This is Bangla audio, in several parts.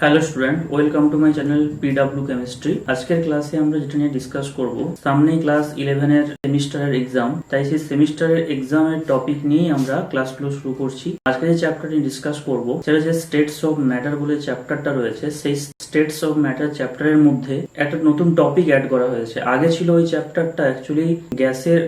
Hello student, welcome to my channel PW chemistry. আজকের ক্লাসে আমরা যেটা নিয়ে ডিসকাস করব, সামনেই ক্লাস 11 এর সেমিস্টারের এক্সাম, তাই সেই সেমিস্টারের এক্সামের টপিক নিয়ে আমরা ক্লাসগুলো শুরু করছি। আজকে যে চ্যাপ্টারটি ডিসকাস করব সেটা হচ্ছে স্টেটস অফ ম্যাটার বলে চ্যাপ্টারটা রয়েছে। সেই স্টেটস অফ ম্যাটার চ্যাপ্টারের মধ্যে একটা নতুন টপিক অ্যাড করা হয়েছে। আগে ছিল ওই চ্যাপ্টারটা অ্যাকচুয়ালি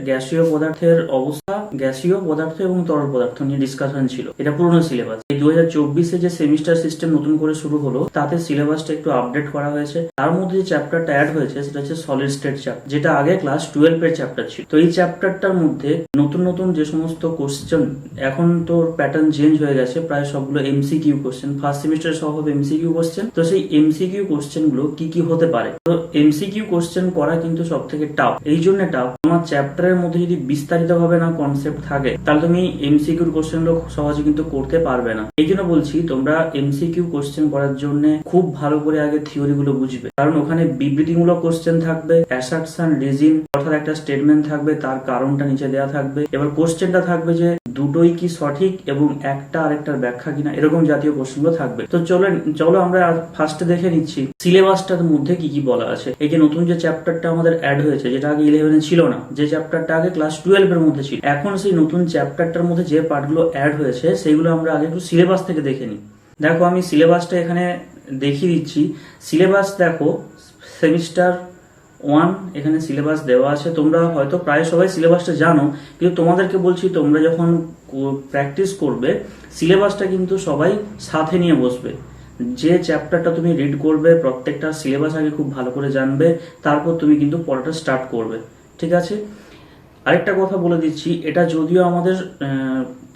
গ্যাসীয় পদার্থের অবস্থা, গ্যাসীয় পদার্থ এবং তরল পদার্থ নিয়ে ডিসকাশন ছিল। এটা পুরনো সিলেবাস। এই 2024-এ যে সেমিস্টার সিস্টেম নতুন করে শুরু হলো, তাতে সিলেবাসটা একটু আপডেট করা হয়েছে। তার মধ্যে যে চ্যাপ্টারটা অ্যাড হয়েছে সেটা হচ্ছে সলিড স্টেট চ্যাপ্টার, যেটা আগে ক্লাস 12 এর চ্যাপ্টার ছিল। তো এই চ্যাপ্টারটার মধ্যে নতুন নতুন যে সমস্ত কোশ্চেন, এখন তো প্যাটার্ন চেঞ্জ হয়ে গেছে, প্রায় সবগুলো এমসিকিউ কোশ্চেন, ফার্স্ট সেমিস্টারে সব হবে এমসিকিউ কোশ্চেন। তো সেই এমসিকিউ কোশ্চেন গুলো কি কি হতে পারে? তো এমসিকিউ কোশ্চেন করা কিন্তু সব থেকে টাফ। এই জন্য টাফ, তোমার চ্যাপ্টারের মধ্যে যদি বিস্তারিত ভাবে না কনসেপ্ট থাকে, তাহলে তুমি এমসিকিউ কোশ্চেন গুলো সহজে কিন্তু করতে পারবে না। এই জন্য বলছি, তোমরা এমসিকিউ কোশ্চেন করার জন্য খুব ভালো করে আগে থিওরি গুলো বুঝবে, কারণ ওখানে বিবৃতিমূলক কোশ্চেন থাকবে, অ্যাসার্টশন, রিজন অর্থাৎ একটা স্টেটমেন্ট থাকবে, তার কারণটা নিচে দেওয়া থাকবে। এবার কোশ্চেনটা থাকবে যে দুটোই কি সঠিক এবং একটা আরেকটার ব্যাখ্যা কিনা, এরকম জাতীয় প্রশ্নগুলো থাকবে। তো চলো আমরা ফার্স্টে দেখে নিচ্ছি সিলেবাসটার মধ্যে কি কি বলা আছে। এই যে নতুন যে চ্যাপ্টারটা আমাদের অ্যাড হয়েছে, যেটা আগে 11-এ ছিল না, যে চ্যাপ্টারটা আগে ক্লাস 12 এর মধ্যে ছিল, এখন সেই নতুন চ্যাপ্টারটার মধ্যে যে পার্টগুলো অ্যাড হয়েছে সেগুলো আমরা আগে একটু সিলেবাস থেকে দেখে নিই। দেখো, আমি সিলেবাসটা এখানে দেখিয়ে দিচ্ছি। সিলেবাস দেখো, সেমিস্টার 1 এখানে সিলেবাস দেওয়া আছে। তোমরা হয়তো প্রায় সবাই সিলেবাসটা জানো, কিন্তু তোমাদেরকে বলছি, তোমরা যখন প্র্যাকটিস করবে, সিলেবাসটা কিন্তু সবাই সাথে নিয়ে বসবে। যে চ্যাপ্টারটা তুমি রিড করবে, প্রত্যেকটা সিলেবাস আগে খুব ভালো করে জানবে, তারপর তুমি কিন্তু পড়াটা স্টার্ট করবে। ঠিক আছে? আরেকটা কথা বলে দিচ্ছি, এটা যদিও আমাদের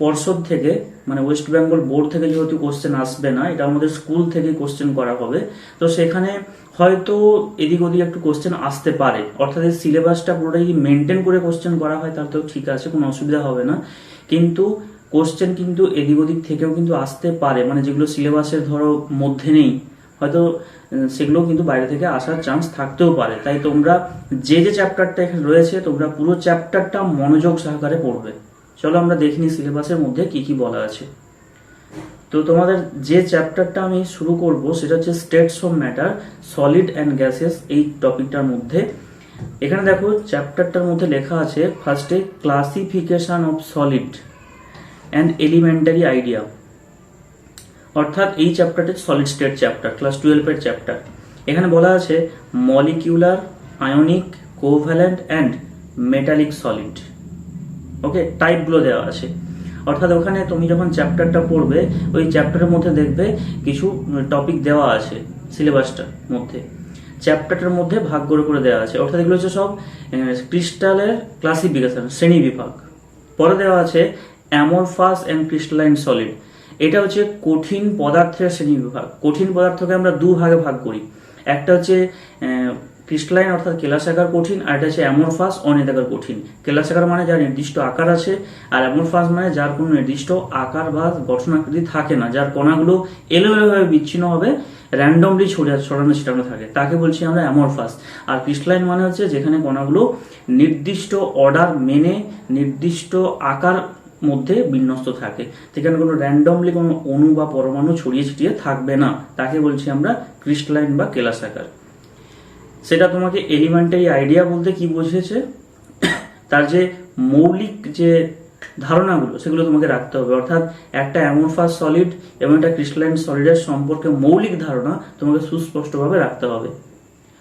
পর্ষদ থেকে, মানে ওয়েস্ট বেঙ্গল বোর্ড থেকে যেহেতু কোশ্চেন আসবে না, এটা আমাদের স্কুল থেকে কোশ্চেন করা হবে। তো সেখানে হয়তো এদিক ওদিক একটু কোশ্চেন আসতে পারে, অর্থাৎ এই সিলেবাসটা পুরোটাই মেনটেন করে কোশ্চেন করা হয়, তাহলে তো ঠিক আছে, কোনো অসুবিধা হবে না। কিন্তু কোশ্চেন কিন্তু এদিক ওদিক থেকেও কিন্তু আসতে পারে, মানে যেগুলো সিলেবাসের ধরো মধ্যে নেই, হয়তো সেগুলো কিন্তু বাইরে থেকে আসার চান্স থাকতেও পারে। তাই তোমরা যে যে চ্যাপ্টারটা এখানে রয়েছে, তোমরা পুরো চ্যাপ্টারটা মনোযোগ সহকারে পড়বে। চলো আমরা দেখিনি সিলেবাসের মধ্যে কি কি বলা আছে। তো তোমাদের যে চ্যাপ্টারটা আমি শুরু করব সেটা হচ্ছে states of matter, solid and gases, এই টপিকটার মধ্যে। এখানে দেখো, চ্যাপ্টারটার মধ্যে লেখা আছে ফার্স্টে classification of solid and elementary idea, অর্থাৎ এই চ্যাপ্টারটা সলিড স্টেট চ্যাপ্টার, ক্লাস 12 এর চ্যাপ্টার। এখানে বলা আছে molecular, ionic, covalent and metallic solid. Okay, টাইপগুলো দেওয়া আছে। অর্থাৎ ওখানে তুমি যখন চ্যাপ্টারটা পড়বে, ওই চ্যাপ্টারের মধ্যে দেখবে কিছু টপিক দেওয়া আছে সিলেবাসটার মধ্যে, চ্যাপ্টারটার মধ্যে ভাগ করে করে দেওয়া আছে। অর্থাৎ এগুলো হচ্ছে সব ক্রিস্টালের ক্লাসিফিকেশন, শ্রেণী বিভাগ। পরে দেওয়া আছে অ্যামরফাস অ্যান্ড ক্রিস্টালাইন সলিড, এটা হচ্ছে কঠিন পদার্থের শ্রেণী বিভাগ। কঠিন পদার্থকে আমরা দু ভাগে ভাগ করি, একটা হচ্ছে ক্রিস্টালাইন অর্থাৎ কেলাসাকার কঠিন, আর এটা হচ্ছে অ্যামরফাস, অনির্দেশাকার কঠিন। কেলাসাকার মানে যার নির্দিষ্ট আকার আছে, আর অ্যামরফাস মানে যার কোনো নির্দিষ্ট আকার বা গঠন আকৃতি থাকে না, যার কণাগুলো এলোমেলোভাবে বিচ্ছিন্ন হবে, র্যান্ডমলি ছড়ানো ছিটানো থাকে, তাকে বলছি আমরা অ্যামরফাস। আর ক্রিস্টালাইন মানে হচ্ছে যেখানে কণাগুলো নির্দিষ্ট অর্ডার মেনে নির্দিষ্ট আকার মধ্যে বিন্যস্ত থাকে, সেখানে কোনো র্যান্ডমলি কোনো অণু বা পরমাণু ছড়িয়ে ছিটিয়ে থাকবে না, তাকে বলছি আমরা ক্রিস্টালাইন বা কেলাসাকার। সেটা তোমাকে এলিমেন্টারি আইডিয়া বলতে কি বুঝেছে, তার যে মৌলিক যে ধারণাগুলো সেগুলো তোমাকে রাখতে হবে। অর্থাৎ একটা অ্যামরফাস সলিড এবং একটা ক্রিস্টালাইন সলিডের সম্পর্কে মৌলিক ধারণা তোমাকে সুস্পষ্টভাবে রাখতে হবে।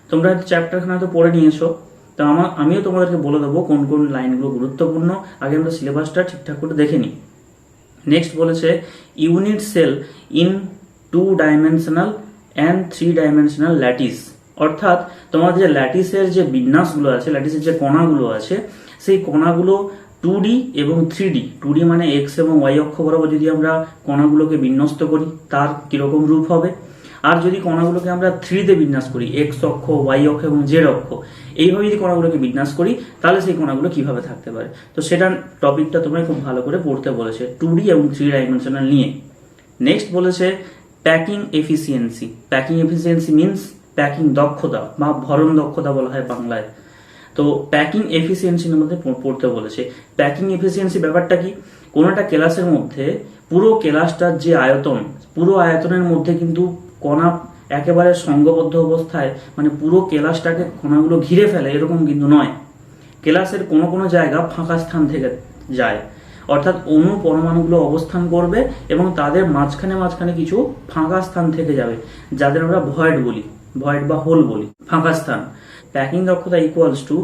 তোমরা চ্যাপ্টারখানা তো পড়ে নিয়েছো, তো আমিও তোমাদেরকে বলে দেবো কোন কোন লাইনগুলো গুরুত্বপূর্ণ। আগে আমরা সিলেবাসটা ঠিকঠাক করে দেখে নিই। নেক্সট বলেছে unit cell in 2 dimensional and 3 dimensional lattice, অর্থাৎ তোমাদের যে ল্যাটিসের যে বিন্যাসগুলো আছে, ল্যাটিসের যে কণাগুলো আছে, সেই কণাগুলো 2D এবং 3D। 2D মানে এক্স এবং ওয়াই অক্ষ বরাবর যদি আমরা কণাগুলোকে বিন্যস্ত করি, তার কিরকম রূপ হবে। আর যদি কণাগুলোকে আমরা 3D বিন্যাস করি, এক্স অক্ষ, ওয়াই অক্ষ এবং জেড অক্ষ, এইভাবে যদি কণাগুলোকে বিন্যাস করি, তাহলে সেই কণাগুলো কিভাবে থাকতে পারে। তো সেটার টপিকটা তোমরা খুব ভালো করে পড়তে বলেছে, 2D এবং 3 ডাইমেনশনাল নিয়ে। নেক্সট বলেছে packing efficiency. Packing efficiency means packing দক্ষতা বা ভরণ দক্ষতা বলা হয় বাংলায়। তো প্যাকিং এফিসিয়েন্সির মধ্যে পড়তে বলেছে। প্যাকিং এফিসিয়েন্সি ব্যাপারটা কি, কোনো একটা ক্লাসের মধ্যে পুরো ক্লাসটার যে আয়তন, পুরো আয়তনের মধ্যে কিন্তু কণা একেবারে সংঘবদ্ধ অবস্থায় মানে পুরো কেলাসটাকে কণাগুলো ঘিরে ফেলে এরকম কিন্তু নয়। কেলাসের কোনো কোনো জায়গা ফাঁকা স্থান থেকে যায়, অর্থাৎ অণু পরমাণুগুলো অবস্থান করবে এবং তাদের মাঝখানে মাঝখানে কিছু ফাঁকা স্থান থেকে যাবে, যাদের আমরা ভয়েড বলি, ভয়েড বা হোল বলি, ফাঁকা স্থান। প্যাকিং দক্ষতা ইকুয়ালস টু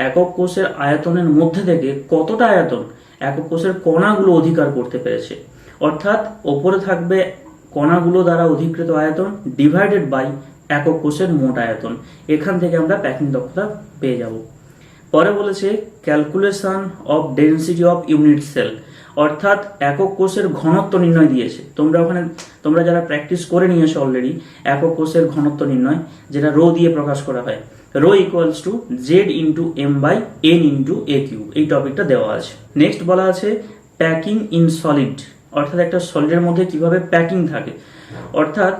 একক কোষের আয়তনের মধ্যে থেকে কতটা আয়তন একক কোষের কণাগুলো অধিকার করতে পেরেছে, অর্থাৎ ওপরে থাকবে কণাগুলো দ্বারা অধিকৃত আয়তন ডিভাইডেড বাই একক কোষের মোট আয়তন। এখান থেকে আমরা প্যাকিং দক্ষতা পেয়ে যাব। পরে বলেছে calculation of density of unit cell, অর্থাৎ একক কোষের ঘনত্ব নির্ণয় দিয়েছে। তোমরা যারা প্র্যাকটিস করে নিয়েছো অলরেডি একক কোষের ঘনত্ব নির্ণয়, যেটা রো দিয়ে প্রকাশ করা হয়, rho equals to z into m by n into a cube, এই টপিকটা দেওয়া আছে। নেক্সট বলা আছে প্যাকিং ইন সলিড, অর্থাৎ একটা সলিডের মধ্যে কিভাবে প্যাকিং থাকে, অর্থাৎ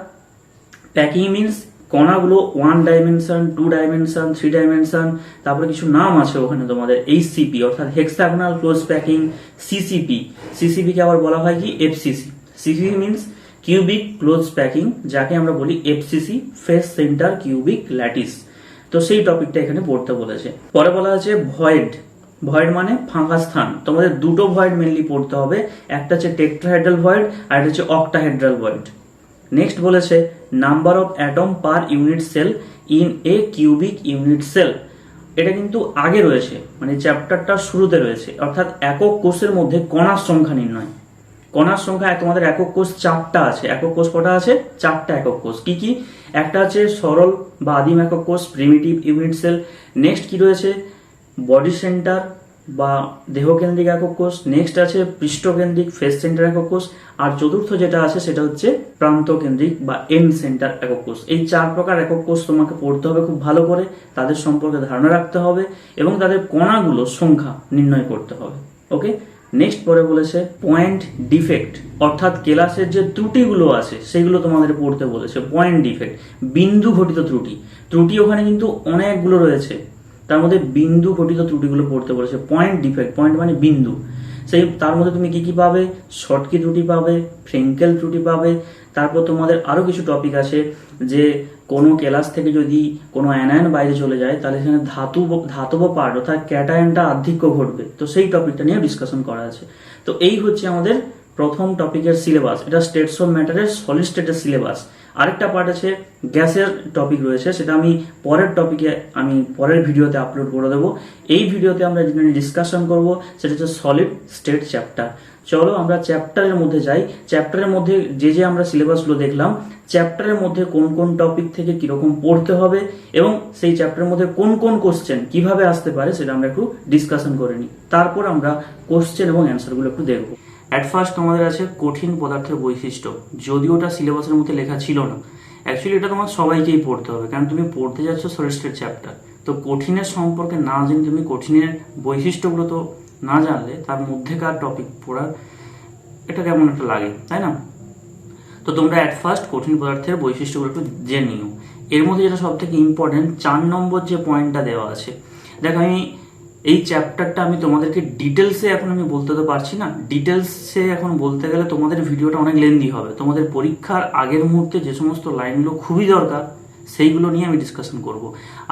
প্যাকিং মিনস কণাগুলো 1 ডাইমেনশন, 2 ডাইমেনশন, 3 ডাইমেনশন, তারপরে কিছু নাম আছে ওখানে তোমাদের এইচসিপি অর্থাৎ হেক্সাগোনাল ক্লোজ প্যাকিং, সিসিপি কে আবার বলা হয় কি FCC. CCP means cubic close packing, যাকে আমরা বলি FCC, face centre cubic lattice. তো সেই টপিকটা এখানে পড়তে বলেছে। পরে বলা আছে ভয়েড, ভয়েড মানে ফাঁকা স্থান। তোমাদের দুটো ভয়েড মেনলি পড়তে হবে, একটা হচ্ছে টেট্রাহেড্রাল ভয়েড আর একটা হচ্ছে অক্টাহেড্রাল ভয়েড। নেক্সট বলেছে number of atom per unit cell in a cubic unit cell. এটা কিন্তু আগে রয়েছে, মানে চ্যাপ্টারটা শুরুতে রয়েছে, অর্থাৎ একক কোষের মধ্যে কণার সংখ্যা নির্ণয়। কণার সংখ্যা তোমাদের একক কোষ 4টা আছে। একক কোষ কটা আছে? 4টা একক কোষ। কি কি? একটা আছে সরল বা আদিম একক কোষ, প্রিমিটিভ ইউনিট সেল। নেক্সট কি রয়েছে? বডি সেন্টার বা দেহকেন্দ্রিক একক কোষ। নেক্সট আছে পৃষ্ঠকেন্দ্রিক ফেস সেন্টার একক কোষ। আর চতুর্থ যেটা আছে সেটা হচ্ছে প্রান্ত কেন্দ্রিক বা এন্ড সেন্টার একক কোষ। এই 4 প্রকার একক কোষ তোমাকে পড়তে হবে খুব ভালো করে, তাদের সম্পর্কে ধারণা রাখতে হবে এবং তাদের কণাগুলো সংখ্যা নির্ণয় করতে হবে। ওকে, নেক্সট পরে বলেছে পয়েন্ট ডিফেক্ট, অর্থাৎ কেলাসের যে ত্রুটিগুলো আছে সেগুলো তোমাদের পড়তে বলেছে। পয়েন্ট ডিফেক্ট, বিন্দু ঘটিত ত্রুটি। ত্রুটি ওখানে কিন্তু অনেকগুলো রয়েছে, তার মধ্যে বিন্দু ঘটিত ত্রুটিগুলো পড়তে বলেছে। পয়েন্ট ডিফেক্ট, পয়েন্ট মানে বিন্দু, সেই তার মধ্যে তুমি কি কি পাবে? শর্টকি ত্রুটি পাবে, ফ্রেঙ্কেল ত্রুটি পাবে। তারপর তোমাদের আরো কিছু টপিক আছে যে কোনো কেলাস থেকে যদি কোনো অ্যানায়ন বাইরে চলে যায় তাহলে সেখানে ধাতব পার্ট অর্থাৎ ক্যাটায়নটা আধিক্য ঘটবে। তো সেই টপিকটা নিয়ে ডিসকাশন করা আছে। তো এই হচ্ছে আমাদের প্রথম টপিকের সিলেবাস। এটা স্টেটস অফ ম্যাটারের সলিড স্টেটের সিলেবাস। আরেকটা পার্ট আছে গ্যাসের টপিক রয়েছে, সেটা আমি পরের ভিডিওতে আপলোড করে দেবো। এই ভিডিওতে আমরা যেটা ডিসকাশন করব সেটা হচ্ছে সলিড স্টেট চ্যাপ্টার। চলো আমরা চ্যাপ্টারের মধ্যে যাই। চ্যাপ্টারের মধ্যে যে আমরা সিলেবাসগুলো দেখলাম, চ্যাপ্টারের মধ্যে কোন কোন টপিক থেকে কিরকম পড়তে হবে এবং সেই চ্যাপ্টারের মধ্যে কোন কোন কোশ্চেন কিভাবে আসতে পারে সেটা আমরা একটু ডিসকাশন করে নিই। তারপর আমরা কোশ্চেন এবং অ্যান্সারগুলো একটু দেখব। অ্যাট ফার্স্ট আমাদের আছে কঠিন পদার্থের বৈশিষ্ট্য, যদিও ওটা সিলেবাসের মধ্যে লেখা ছিল না। অ্যাকচুয়ালি এটা তোমার সবাইকেই পড়তে হবে, কারণ তুমি পড়তে যাচ্ছ সলিড স্টেট চ্যাপ্টার। তো কঠিনের সম্পর্কে না জেনে তুমি কঠিনের বৈশিষ্ট্যগুলো তো না জানলে তার মধ্যেকার টপিক পড়ার এটা কেমন একটা লাগে, তাই না? তো তোমরা অ্যাট ফার্স্ট কঠিন পদার্থের বৈশিষ্ট্যগুলো একটু জেনে নিও। এর মধ্যে যেটা সব থেকে ইম্পর্টেন্ট 4 নম্বর যে পয়েন্টটা দেওয়া আছে, দেখো আমি এই চ্যাপ্টারটা আমি তোমাদেরকে ডিটেলসে এখন আমি বলতে তো পারছি না। ডিটেলসে এখন বলতে গেলে তোমাদের ভিডিওটা অনেক লেন্দি হবে। তোমাদের পরীক্ষার আগের মুহূর্তে যে সমস্ত লাইনগুলো খুবই দরকার সেইগুলো নিয়ে আমি ডিসকাশন করব।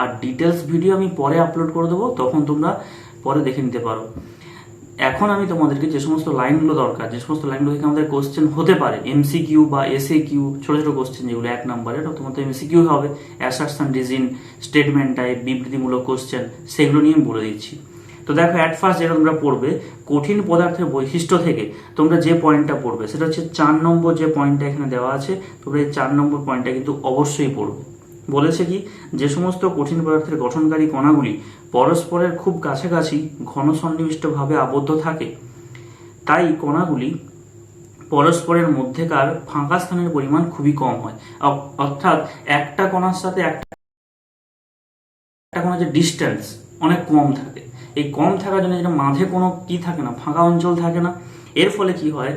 আর ডিটেলস ভিডিও আমি পরে আপলোড করে দেবো, তখন তোমরা পরে দেখে নিতে পারো। এখন আমি তোমাদেরকে যে সমস্ত লাইনগুলো দরকার, যে সমস্ত লাইনগুলো থেকে আমাদের কোশ্চেন হতে পারে, এমসিকিউ বা এসএ কিউ, ছোট ছোট কোশ্চেন যেগুলো 1 নম্বরে, তোমাদের এমসিকিউ হবে, অ্যাসারশন, রিজন, স্টেটমেন্ট টাইপ, বিবৃতিমূলক কোশ্চেন, সেগুলো নিয়ে আমি বলে দিচ্ছি। তো দেখো অ্যাট ফার্স্ট যেটা তোমরা পড়বে কঠিন পদার্থের বৈশিষ্ট্য থেকে তোমরা যে পয়েন্টটা পড়বে সেটা হচ্ছে 4 নম্বর যে পয়েন্টটা এখানে দেওয়া আছে। তোমরা এই 4 নম্বর পয়েন্টটা কিন্তু অবশ্যই পড়বে। বলেছে কি, যে সমস্ত কঠিন পদার্থের গঠনকারী কণাগুলি পরস্পরের খুব কাছাকাছি ঘন সন্নিবিষ্টভাবে আবদ্ধ থাকে, তাই কণাগুলি পরস্পরের মধ্যেকার ফাঁকা স্থানের পরিমাণ খুবই কম হয়। অর্থাৎ একটা কণার সাথে একটা কণার যে ডিস্টেন্স অনেক কম থাকে। এই কম থাকার জন্য যেটা মাঝে কোনো কি থাকে না, ফাঁকা অঞ্চল থাকে না। এর ফলে কি হয়,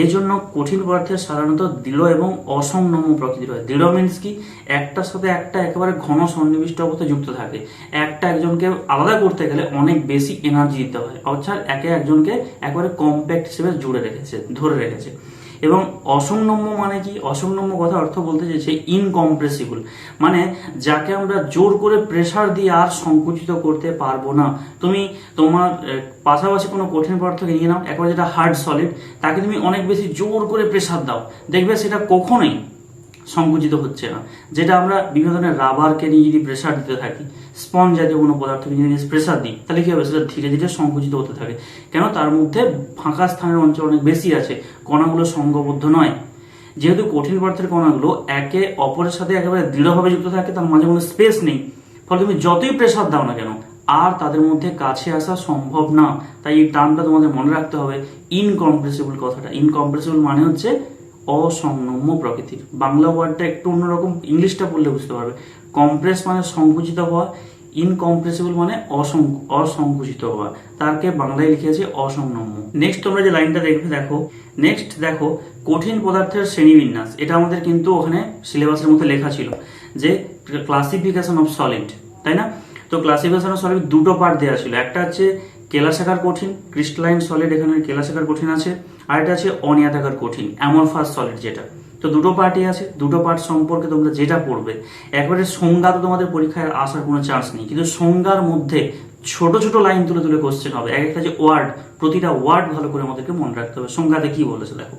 এই জন্য কঠিন পদার্থের সাধারণত দৃঢ় এবং অসংনম্য প্রকৃতির হয়। দৃঢ় মিন্স কি, একটার সাথে একটা একেবারে ঘন সন্নিবিষ্ট অবস্থায় যুক্ত থাকে। একটা একজনকে আলাদা করতে গেলে অনেক বেশি এনার্জি দিতে হয়, অর্থাৎ একজনকে একেবারে কম্প্যাক্ট হিসেবে ধরে রেখেছে। এবং অসংনম্য মানে কি? অসংনম্য কথা অর্থ বলতে চাইছে ইনকম্প্রেসিবল, মানে যাকে আমরা জোর করে প্রেসার দিয়ে আর সংকুচিত করতে পারবো না। তুমি তোমার পাশাপাশি কোনো কঠিন পদার্থকে নিয়ে নাও, একবার যেটা হার্ড সলিড, তাকে তুমি অনেক বেশি জোর করে প্রেসার দাও, দেখবে সেটা কখনোই সংকুচিত হচ্ছে না। যেটা আমরা বিভিন্ন ধরনের রাবারকে নিয়ে যদি প্রেসার দিতে থাকি, স্পঞ্জ জাতীয় কোনো পদার্থকে নিয়ে প্রেসার দিই, তাহলে কি হবে? সেটা ধীরে ধীরে সংকুচিত হতে থাকে। কেন? তার মধ্যে ফাঁকা স্থানের অঞ্চল অনেক বেশি আছে, কণাগুলো সংঘবদ্ধ নয়। যেহেতু কঠিন পদার্থের কণাগুলো একে অপরের সাথে একেবারে দৃঢ়ভাবে যুক্ত থাকে, তার মাঝে কোনো স্পেস নেই, ফলে তুমি যতই প্রেসার দাও না কেন আর তাদের মধ্যে কাছে আসা সম্ভব না। তাই এই টার্মটা তোমাদের মনে রাখতে হবে, ইনকম্প্রেসিবল কথাটা। ইনকম্প্রেসিবল মানে হচ্ছে অসংনম্য প্রকৃতির। বাংলা ওয়ার্ডটা একটু অন্যরকম, ইংলিশটা পড়লে বুঝতে পারবে। কম্প্রেস মানে সংকুচিত হওয়া, ইনকম্প্রেসিবল মানে অসংকুচিত হওয়া, তাকে বাংলায় লিখে আছে অসংনম্য। নেক্সট তোমরা যে লাইনটা দেখবে, দেখো কঠিন পদার্থের শ্রেণীবিন্যাস। এটা আমাদের কিন্তু ওখানে সিলেবাসের মধ্যে লেখা ছিল যে ক্লাসিফিকেশন অফ সলিড, তাই না? তো ক্লাসিফিকেশন অফ সলিড দুটো পার্ট দেওয়া ছিল, একটা হচ্ছে কেলাসাকার কঠিন, ক্রিস্টালাইন সলিড, এখানে কেলাসাকার কঠিন আছে, আর এটা আছে অনিয়তাকার কঠিন, অ্যামরফাস সলিড যেটা। তো দুটো পার্টই আছে, দুটো পার্ট সম্পর্কে তোমরা যেটা পড়বে, একবারে সংজ্ঞা তো তোমাদের পরীক্ষায় আসার কোনো চান্স নেই, কিন্তু সংজ্ঞার মধ্যে ছোট ছোট লাইন তুলে তুলে কোশ্চেন হবে। এক একটা যে ওয়ার্ড, প্রতিটা ওয়ার্ড ভালো করে আমাদেরকে মনে রাখতে হবে। সংজ্ঞাতে কি বলেছে দেখো,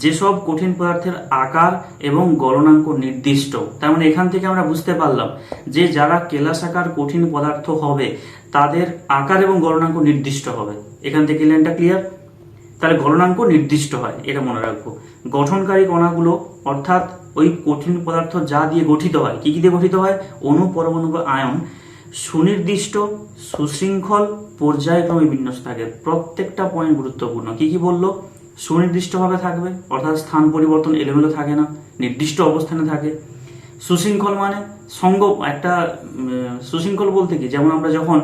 যেসব কঠিন পদার্থের আকার এবং গলনাঙ্ক নির্দিষ্ট। তার মানে এখান থেকে আমরা বুঝতে পারলাম যে যারা কেলাসাকার কঠিন পদার্থ হবে তাদের আকার এবং গলনাঙ্ক নির্দিষ্ট হবে। এখান থেকে লাইনটা ক্লিয়ার? তাহলে গলনাঙ্ক নির্দিষ্ট হয়, এটা মনে রাখবো। গঠনকারী কণাগুলো অর্থাৎ ওই কঠিন পদার্থ যা দিয়ে গঠিত হয়, কি কি দিয়ে গঠিত হয়? অণু, পরমাণু বা আয়ন, সুনির্দিষ্ট, সুশৃঙ্খল, পর্যায়ক্রমে বিন্যস্ত থাকে। প্রত্যেকটা পয়েন্ট গুরুত্বপূর্ণ। কি কি বললো? সুনির্দিষ্টভাবে থাকবে, অর্থাৎ স্থান পরিবর্তন এলোমেলো থাকে না, নির্দিষ্ট অবস্থানে থাকে। সুশৃঙ্খল মানে সুশৃঙ্খল বলতে কি, যেমন আমরা যখন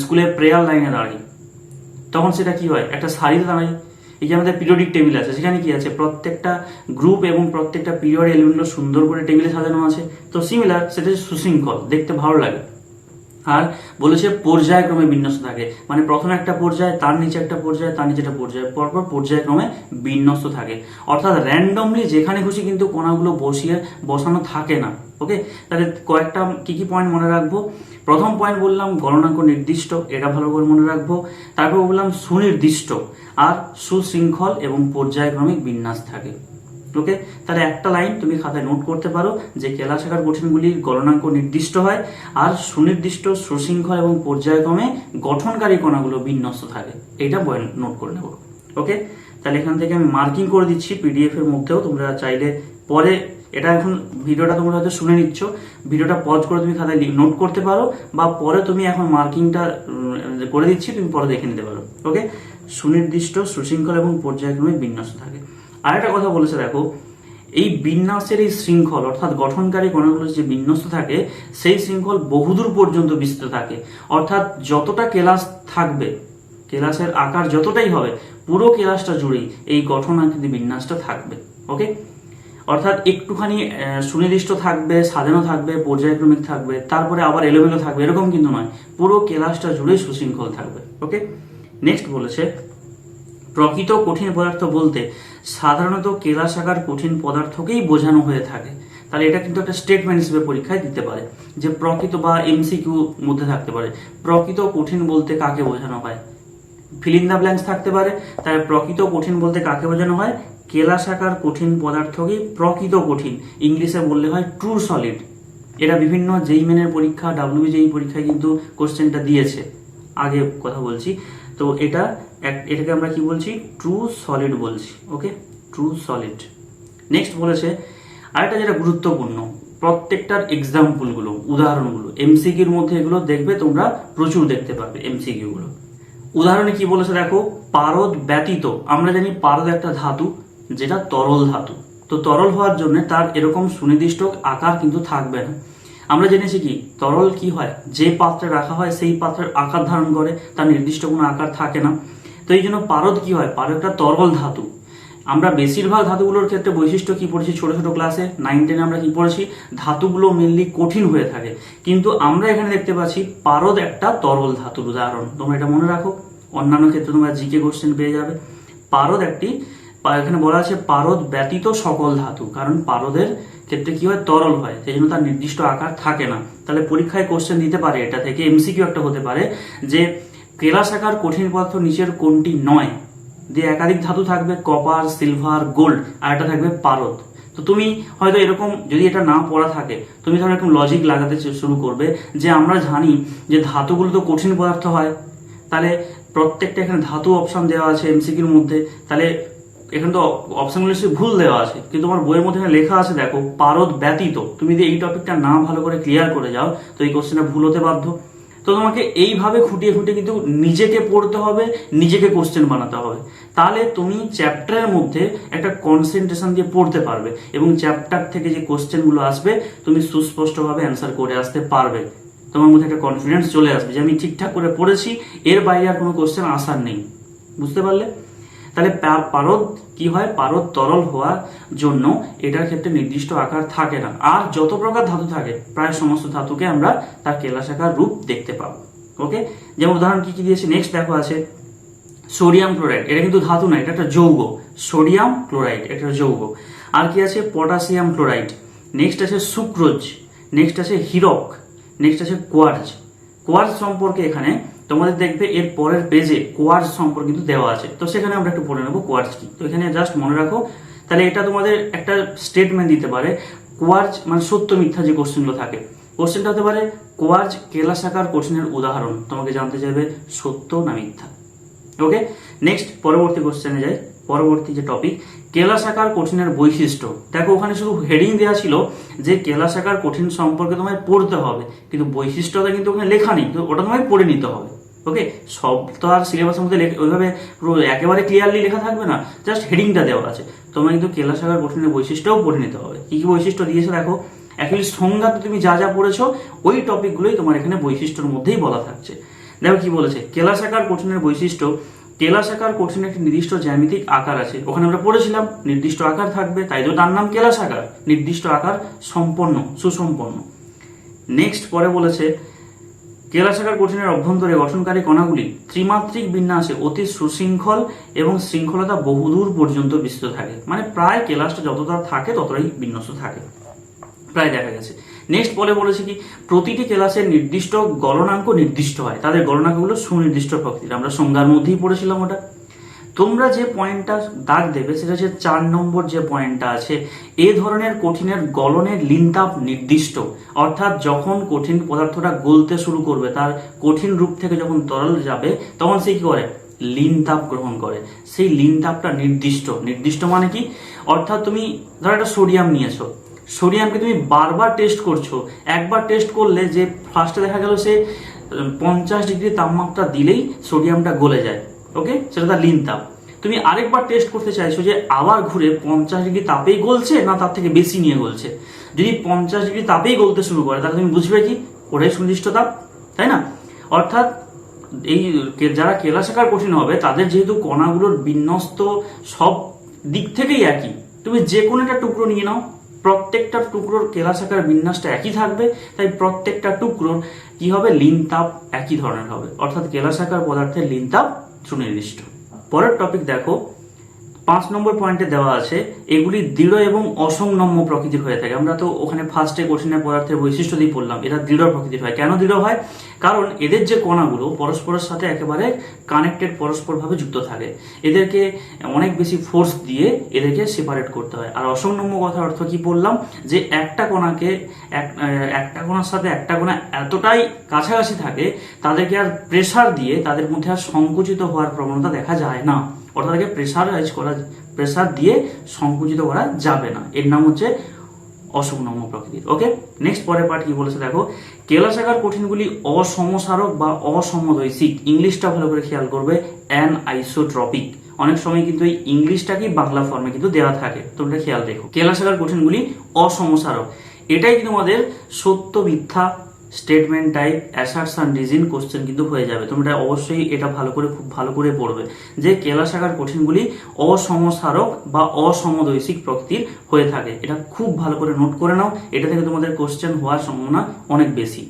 স্কুলে প্রেয়ার লাইনে দাঁড়াই তখন সেটা কি হয়? একটা সারিতে দাঁড়াই। এই যে আমাদের পিরিয়ডিক টেবিল আছে, সেখানে কি আছে? প্রত্যেকটা গ্রুপ এবং প্রত্যেকটা পিরিয়ড এলিমেন্টগুলো সুন্দর করে টেবিলে সাজানো আছে। তো সিমিলার, সেটা সুশৃঙ্খল, দেখতে ভালো লাগে। আর বলেছে পর্যায়ক্রমে বিন্যস্ত থাকে, মানে প্রথমে একটা পর্যায়, তার নিচে একটা পর্যায়, তার নিচে একটা পর্যায়, পরপর পর্যায়ক্রমে বিন্যস্ত থাকে। অর্থাৎ র্যান্ডমলি যেখানে খুশি কিন্তু কণাগুলো বসানো থাকে না। ওকে, তাহলে কয়েকটা কি কি পয়েন্ট মনে রাখবো? প্রথম পয়েন্ট বললাম গলনাঙ্ক নির্দিষ্ট, এটা ভালো করে মনে রাখবো। তারপর বললাম সুনির্দিষ্ট আর সুশৃঙ্খল এবং পর্যায়ক্রমিক বিন্যাস থাকে। ওকে, তাহলে একটা লাইন তুমি খাতায় নোট করতে পারো যে কেলাসাকার কঠিনগুলির গলনাঙ্ক নির্দিষ্ট হয় আর সুনির্দিষ্ট, সুশৃঙ্খল এবং পর্যায়ক্রমে গঠনকারী কণাগুলো বিন্যস্ত থাকে। এটা নোট করে নেব। ওকে, তাহলে এখান থেকে আমি মার্কিং করে দিচ্ছি পিডিএফ এর মধ্যেও, তোমরা চাইলে পরে, এটা এখন ভিডিওটা তোমরা হয়তো শুনে নিচ্ছ, ভিডিওটা পজ করে তুমি খাতায় নোট করতে পারো, বা পরে তুমি এখন মার্কিংটা করে দিচ্ছি, তুমি পরে দেখে নিতে পারো। ওকে, সুনির্দিষ্ট, সুশৃঙ্খল এবং পর্যায়ক্রমে বিন্যস্ত থাকে। আর একটা কথা বলেছে দেখো, এই বিন্যাসের এই শৃঙ্খল অর্থাৎ গঠনকারী কণাগুলো যে বিন্যস্ত থাকে, সেই শৃঙ্খল বহুদূর পর্যন্ত বিস্তৃত থাকে। অর্থাৎ যতটা কেলাস থাকবে, কেলাসের আকার যতটাই হবে, পুরো কেলাসটা জুড়েই এই গঠনাকৃতি বিন্যাসটা থাকবে। ওকে, অর্থাৎ একটুখানি সুনির্দিষ্ট থাকবে, সাজানো থাকবে, পর্যায়ক্রমিক থাকবে, তারপরে আবার এলোমেলো থাকবে, এরকম কিন্তু নয়, পুরো কেলাসটা জুড়েই সুশৃঙ্খল থাকবে। ওকে, নেক্সট বলেছে প্রকৃত কঠিন পদার্থ বলতে সাধারণত কেলাসাকার কঠিন পদার্থকেই বোঝানো হয়ে থাকে। তাহলে এটা কিন্তু একটা স্টেটমেন্ট হিসেবে পরীক্ষায় দিতে পারে যে প্রকৃত, বা এমসিকিউ মধ্যে থাকতে পারে, প্রকৃত কঠিন বলতে কাকে বোঝানো হয়? ফিল ইন দ্য ব্ল্যাঙ্কস থাকতে পারে। তাহলে প্রকৃত কঠিন বলতে কাকে বোঝানো হয়? কেলাসাকার কঠিন পদার্থকেই প্রকৃত কঠিন, ইংলিশে বললে হয় ট্রু সলিড। এটা বিভিন্ন জেই মেনের পরীক্ষা, ডাব্লিউবিজেই পরীক্ষায় কিন্তু কোশ্চেনটা দিয়েছে, আগে কথা বলছি। তো এটাকে আমরা কি বলছি? ট্রু সলিড বলছি। ওকে, ট্রু সলিড। নেক্সট বলেছে আরেকটা যেটা গুরুত্বপূর্ণ, প্রত্যেকটার এক্সাম্পলগুলো, উদাহরণগুলো, এমসিকিউর মধ্যে এগুলো দেখবে তোমরা প্রচুর দেখতে পাবে এমসিকিউ গুলো। উদাহরণে কি বলেছে দেখো, পারদ ব্যতীত, আমরা জানি পারদ একটা ধাতু যেটা তরল ধাতু। তো তরল হওয়ার জন্য তার এরকম সুনির্দিষ্ট আকার কিন্তু থাকবে না। আমরা জেনেছি কি তরল কি হয়, যে পাত্রে রাখা হয় সেই পাত্রের আকার ধারণ করে, তার নির্দিষ্ট কোনো আকার থাকে না। তো এই জন্য পারদ কি হয়, পারদ একটা তরল ধাতু। আমরা বেশিরভাগ ধাতুগুলোর ক্ষেত্রে বৈশিষ্ট্য কি পড়েছি ছোট ছোট ক্লাসে, 9-10 আমরা কি পড়েছি, ধাতুগুলো মেনলি কঠিন হয়ে থাকে, কিন্তু আমরা এখানে দেখতে পাচ্ছি পারদ একটা তরল ধাতুর উদাহরণ। তোমরা এটা মনে রাখো, অন্যান্য ক্ষেত্রে তোমরা জিকে কোশ্চেন পেয়ে যাবে। পারদ একটি এখানে বলা আছে পারদ ব্যতীত সকল ধাতু, কারণ পারদের ক্ষেত্রে কি হয়, তরল হয়, সেই জন্য তার নির্দিষ্ট আকার থাকে না। তাহলে পরীক্ষায় কোশ্চেন দিতে পারে, এটা থেকে এমসিকিউ একটা হতে পারে যে কেলাসাকার কঠিন পদার্থ নিচের কোনটি নয়, যে একাধিক ধাতু থাকবে কপার, সিলভার, গোল্ড, আর একটা থাকবে পারদ। তো তুমি হয়তো এরকম যদি এটা না পড়া থাকে, তুমি ধরো এরকম লজিক লাগাতে শুরু করবে যে আমরা জানি যে ধাতুগুলো তো কঠিন পদার্থ হয়, তাহলে প্রত্যেকটা এখানে ধাতু অপশন দেওয়া আছে এমসিকিউর মধ্যে, তাহলে এখানে তো অপশনগুলো ভুল দেওয়া আছে, কিন্তু তোমার বইয়ের মধ্যে লেখা আছে দেখো পারদ ব্যতীত। তুমি যদি এই টপিকটা না ভালো করে ক্লিয়ার করে যাও তো এই কোশ্চেনটা ভুল হতে বাধ্য। তো তোমাকে এইভাবে খুঁটিয়ে খুঁটিয়ে কিন্তু নিজেকে পড়তে হবে, নিজেকে কোশ্চেন বানাতে হবে, তাহলে তুমি চ্যাপ্টারের মধ্যে একটা কনসেন্ট্রেশন দিয়ে পড়তে পারবে এবং চ্যাপ্টার থেকে যে কোশ্চেনগুলো আসবে তুমি সুস্পষ্টভাবে অ্যান্সার করে আসতে পারবে। তোমার মধ্যে একটা কনফিডেন্স চলে আসবে যে আমি ঠিকঠাক করে পড়েছি, এর বাইরে আর কোনো কোশ্চেন আসার নেই। বুঝতে পারলে? তাহলে পারদ কি হয়, পারদ তরল হওয়ার জন্য এটার ক্ষেত্রে নির্দিষ্ট আকার থাকে না, আর যত প্রকার ধাতু থাকে প্রায় সমস্ত ধাতুকে আমরা তার কেলাসাকার রূপ দেখতে পাবো। ওকে, যেমন উদাহরণ কি কি দিয়েছে নেক্সট দেখো আছে সোডিয়াম ক্লোরাইড, এটা কিন্তু ধাতু না, এটা একটা যৌগ। সোডিয়াম ক্লোরাইড এটা যৌগ। আর কি আছে, পটাশিয়াম ক্লোরাইড, নেক্সট আছে সুক্রোজ, নেক্সট আছে হিরক, নেক্সট আছে কোয়ার্জ। কোয়ার্জ সম্পর্কে এখানে তোমাদের দেখবে এর পরের পেজে কোয়ার্জ সম্পর্কে কিন্তু দেওয়া আছে, তো সেখানে আমরা একটু পড়ে নেবো কোয়ার্জ কি। তো এখানে জাস্ট মনে রাখো, তাহলে এটা তোমাদের একটা স্টেটমেন্ট দিতে পারে, কোয়ার্জ মানে সত্য মিথ্যা যে কোশ্চেনগুলো থাকে, কোশ্চেনটা হতে পারে কোয়ার্জ কেলাসাকার কঠিনের উদাহরণ, তোমাকে জানতে চাইবে সত্য না মিথ্যা। ওকে, নেক্সট পরবর্তী কোশ্চেনে যাই। পরবর্তী যে টপিক কেলাসাকার কঠিনের বৈশিষ্ট্য। দেখো ওখানে শুধু হেডিং দেওয়া ছিল যে কেলাসাকার কঠিন সম্পর্কে তোমায় পড়তে হবে, কিন্তু বৈশিষ্ট্যটা কিন্তু ওখানে লেখা নেই, তো ওটা তোমায় পড়ে নিতে হবে। ওকে, সব তো আর সিলেবাসের মধ্যে ওইভাবে পুরো একেবারে ক্লিয়ারলি লেখা থাকবে না, জাস্ট হেডিংটা দেওয়া আছে। তোমায় কিন্তু কেলাসাকার কঠিনের বৈশিষ্ট্যও পড়ে নিতে হবে। কি কি বৈশিষ্ট্য দিয়েছে দেখো, অ্যাকচুয়ালি সংজ্ঞাতে তুমি যা যা পড়েছো ওই টপিকগুলোই তোমার এখানে বৈশিষ্ট্যের মধ্যেই বলা থাকছে। দেখো কি বলেছে, কেলাসাকার কঠিনের বৈশিষ্ট্য, কেলাসাকার কঠিনের একটি নির্দিষ্ট জ্যামিতিক আকার আছে। ওখানে আমরা পড়েছিলাম নির্দিষ্ট আকার থাকবে, তাই তো তার নাম কেলাসাকার, নির্দিষ্ট আকার সম্পন্ন, সুসম্পন্ন। নেক্সট পরে বলেছে কেলাসাকার কঠিনের অভ্যন্তরে গঠনকারী কণাগুলি ত্রিমাত্রিক বিন্যাসে অতি সুশৃঙ্খল এবং শৃঙ্খলতা বহুদূর পর্যন্ত বিস্তৃত থাকে, মানে প্রায় কেলাসটা যতটা থাকে ততটাই বিন্যস্ত থাকে, প্রায় দেখা গেছে। নেক্সট পরে বলেছে কি প্রতিটি কেলাসের নির্দিষ্ট গলনাঙ্ক নির্দিষ্ট হয়, তাদের গলনাঙ্কগুলো সুনির্দিষ্ট প্রকৃতির, আমরা সংজ্ঞার মধ্যেই পড়েছিলাম ওটা। তোমরা যে পয়েন্টটা দাগ দেবে সেটা হচ্ছে 4 নম্বর যে পয়েন্টটা আছে, এ ধরনের কঠিনের গলনের লিনতাপ নির্দিষ্ট, অর্থাৎ যখন কঠিন পদার্থটা গলতে শুরু করবে, তার কঠিন রূপ থেকে যখন তরল যাবে তখন সে কি করে, লিনতাপ গ্রহণ করে। সেই লিনতাপটা নির্দিষ্ট, নির্দিষ্ট মানে কি, অর্থাৎ তুমি ধরো একটা সোডিয়াম নিয়েছো, সোডিয়ামকে তুমি বারবার টেস্ট করছো, একবার টেস্ট করলে যে ফার্স্টে দেখা গেল সে 50 ডিগ্রি তাপমাত্রা দিলেই সোডিয়ামটা গলে যায়, ওকে, সেটা তার লিন তাপ। তুমি আরেকবার টেস্ট করতে চাইছো যে আবার ঘুরে 50 ডিগ্রি তাপেই গলছে না তার থেকে বেশি নিয়ে গলছে, যদি 50 ডিগ্রি তাপেই গলতে শুরু করে তাহলে তুমি বুঝবে কি ওটাই সুনির্দিষ্ট তাপ, তাই না? অর্থাৎ এই যারা কেলাসাকার কঠিন হবে তাদের যেহেতু কণাগুলোর বিন্যস্ত সব দিক থেকেই একই, তুমি যে কোনো একটা টুকরো নিয়ে নাও, প্রত্যেকটা টুকরোর কেলাসাকার বিন্যাসটা একই থাকবে, তাই প্রত্যেকটা টুকরোর কি হবে, লিন তাপ একই ধরনের হবে, অর্থাৎ কেলাসাকার পদার্থের লিন তাপ সুনির্দিষ্ট। পরের টপিক দেখো 5 নম্বর পয়েন্টে দেওয়া আছে এগুলি দৃঢ় এবং অসংনম্য প্রকৃতির হয়ে থাকে। আমরা তো ওখানে ফার্স্টে কঠিনের পদার্থের বৈশিষ্ট্য দিয়ে পড়লাম, এরা দৃঢ় প্রকৃতির হয়। কেন দৃঢ় হয়? কারণ এদের যে কণাগুলো পরস্পরের সাথে একেবারে কানেক্টেড, পরস্পর ভাবে যুক্ত থাকে, এদেরকে অনেক বেশি ফোর্স দিয়ে এদেরকে সেপারেট করতে হয়। আর অসংনম্য কথার অর্থ কি বললাম, যে একটা কণাকে একটা কণার সাথে একটা কণা এতটাই কাছাকাছি থাকে তাদেরকে আর প্রেসার দিয়ে তাদের মধ্যে আর সংকুচিত হওয়ার প্রবণতা দেখা যায় না, অর্থাৎ প্রেসার দিয়ে সংকুচিত করা যাবে না, এর নাম হচ্ছে অসংনম্য প্রকৃতির। ওকে, নেক্সট পরের পার্ট কি বলেছে দেখো, কেলাসাকার কঠিনগুলি অসমসারক বা অসমদৈশিক, ইংলিশটা ভালো করে খেয়াল করবে, অ্যানআইসোট্রপিক। অনেক সময় কিন্তু এই ইংলিশটাকেই বাংলা ফর্মে কিন্তু দেওয়া থাকে, তোমরা খেয়াল রেখো। কেলাসাকার কঠিনগুলি অসমসারক, এটাই কিন্তু আমাদের সত্য মিথ্যা statement type assertion reason question কিন্তু হয়ে যাবে। তোমরা অবশ্যই এটা খুব ভালো করে পড়বে যে কেলাসাকার কঠিনগুলি অসমসারক বা অসমদৈশিক প্রকৃতির হয়ে থাকে, এটা খুব ভালো করে নোট করে নাও, এটা থেকে তোমাদের কোশ্চেন হওয়ার সম্ভাবনা অনেক বেশি।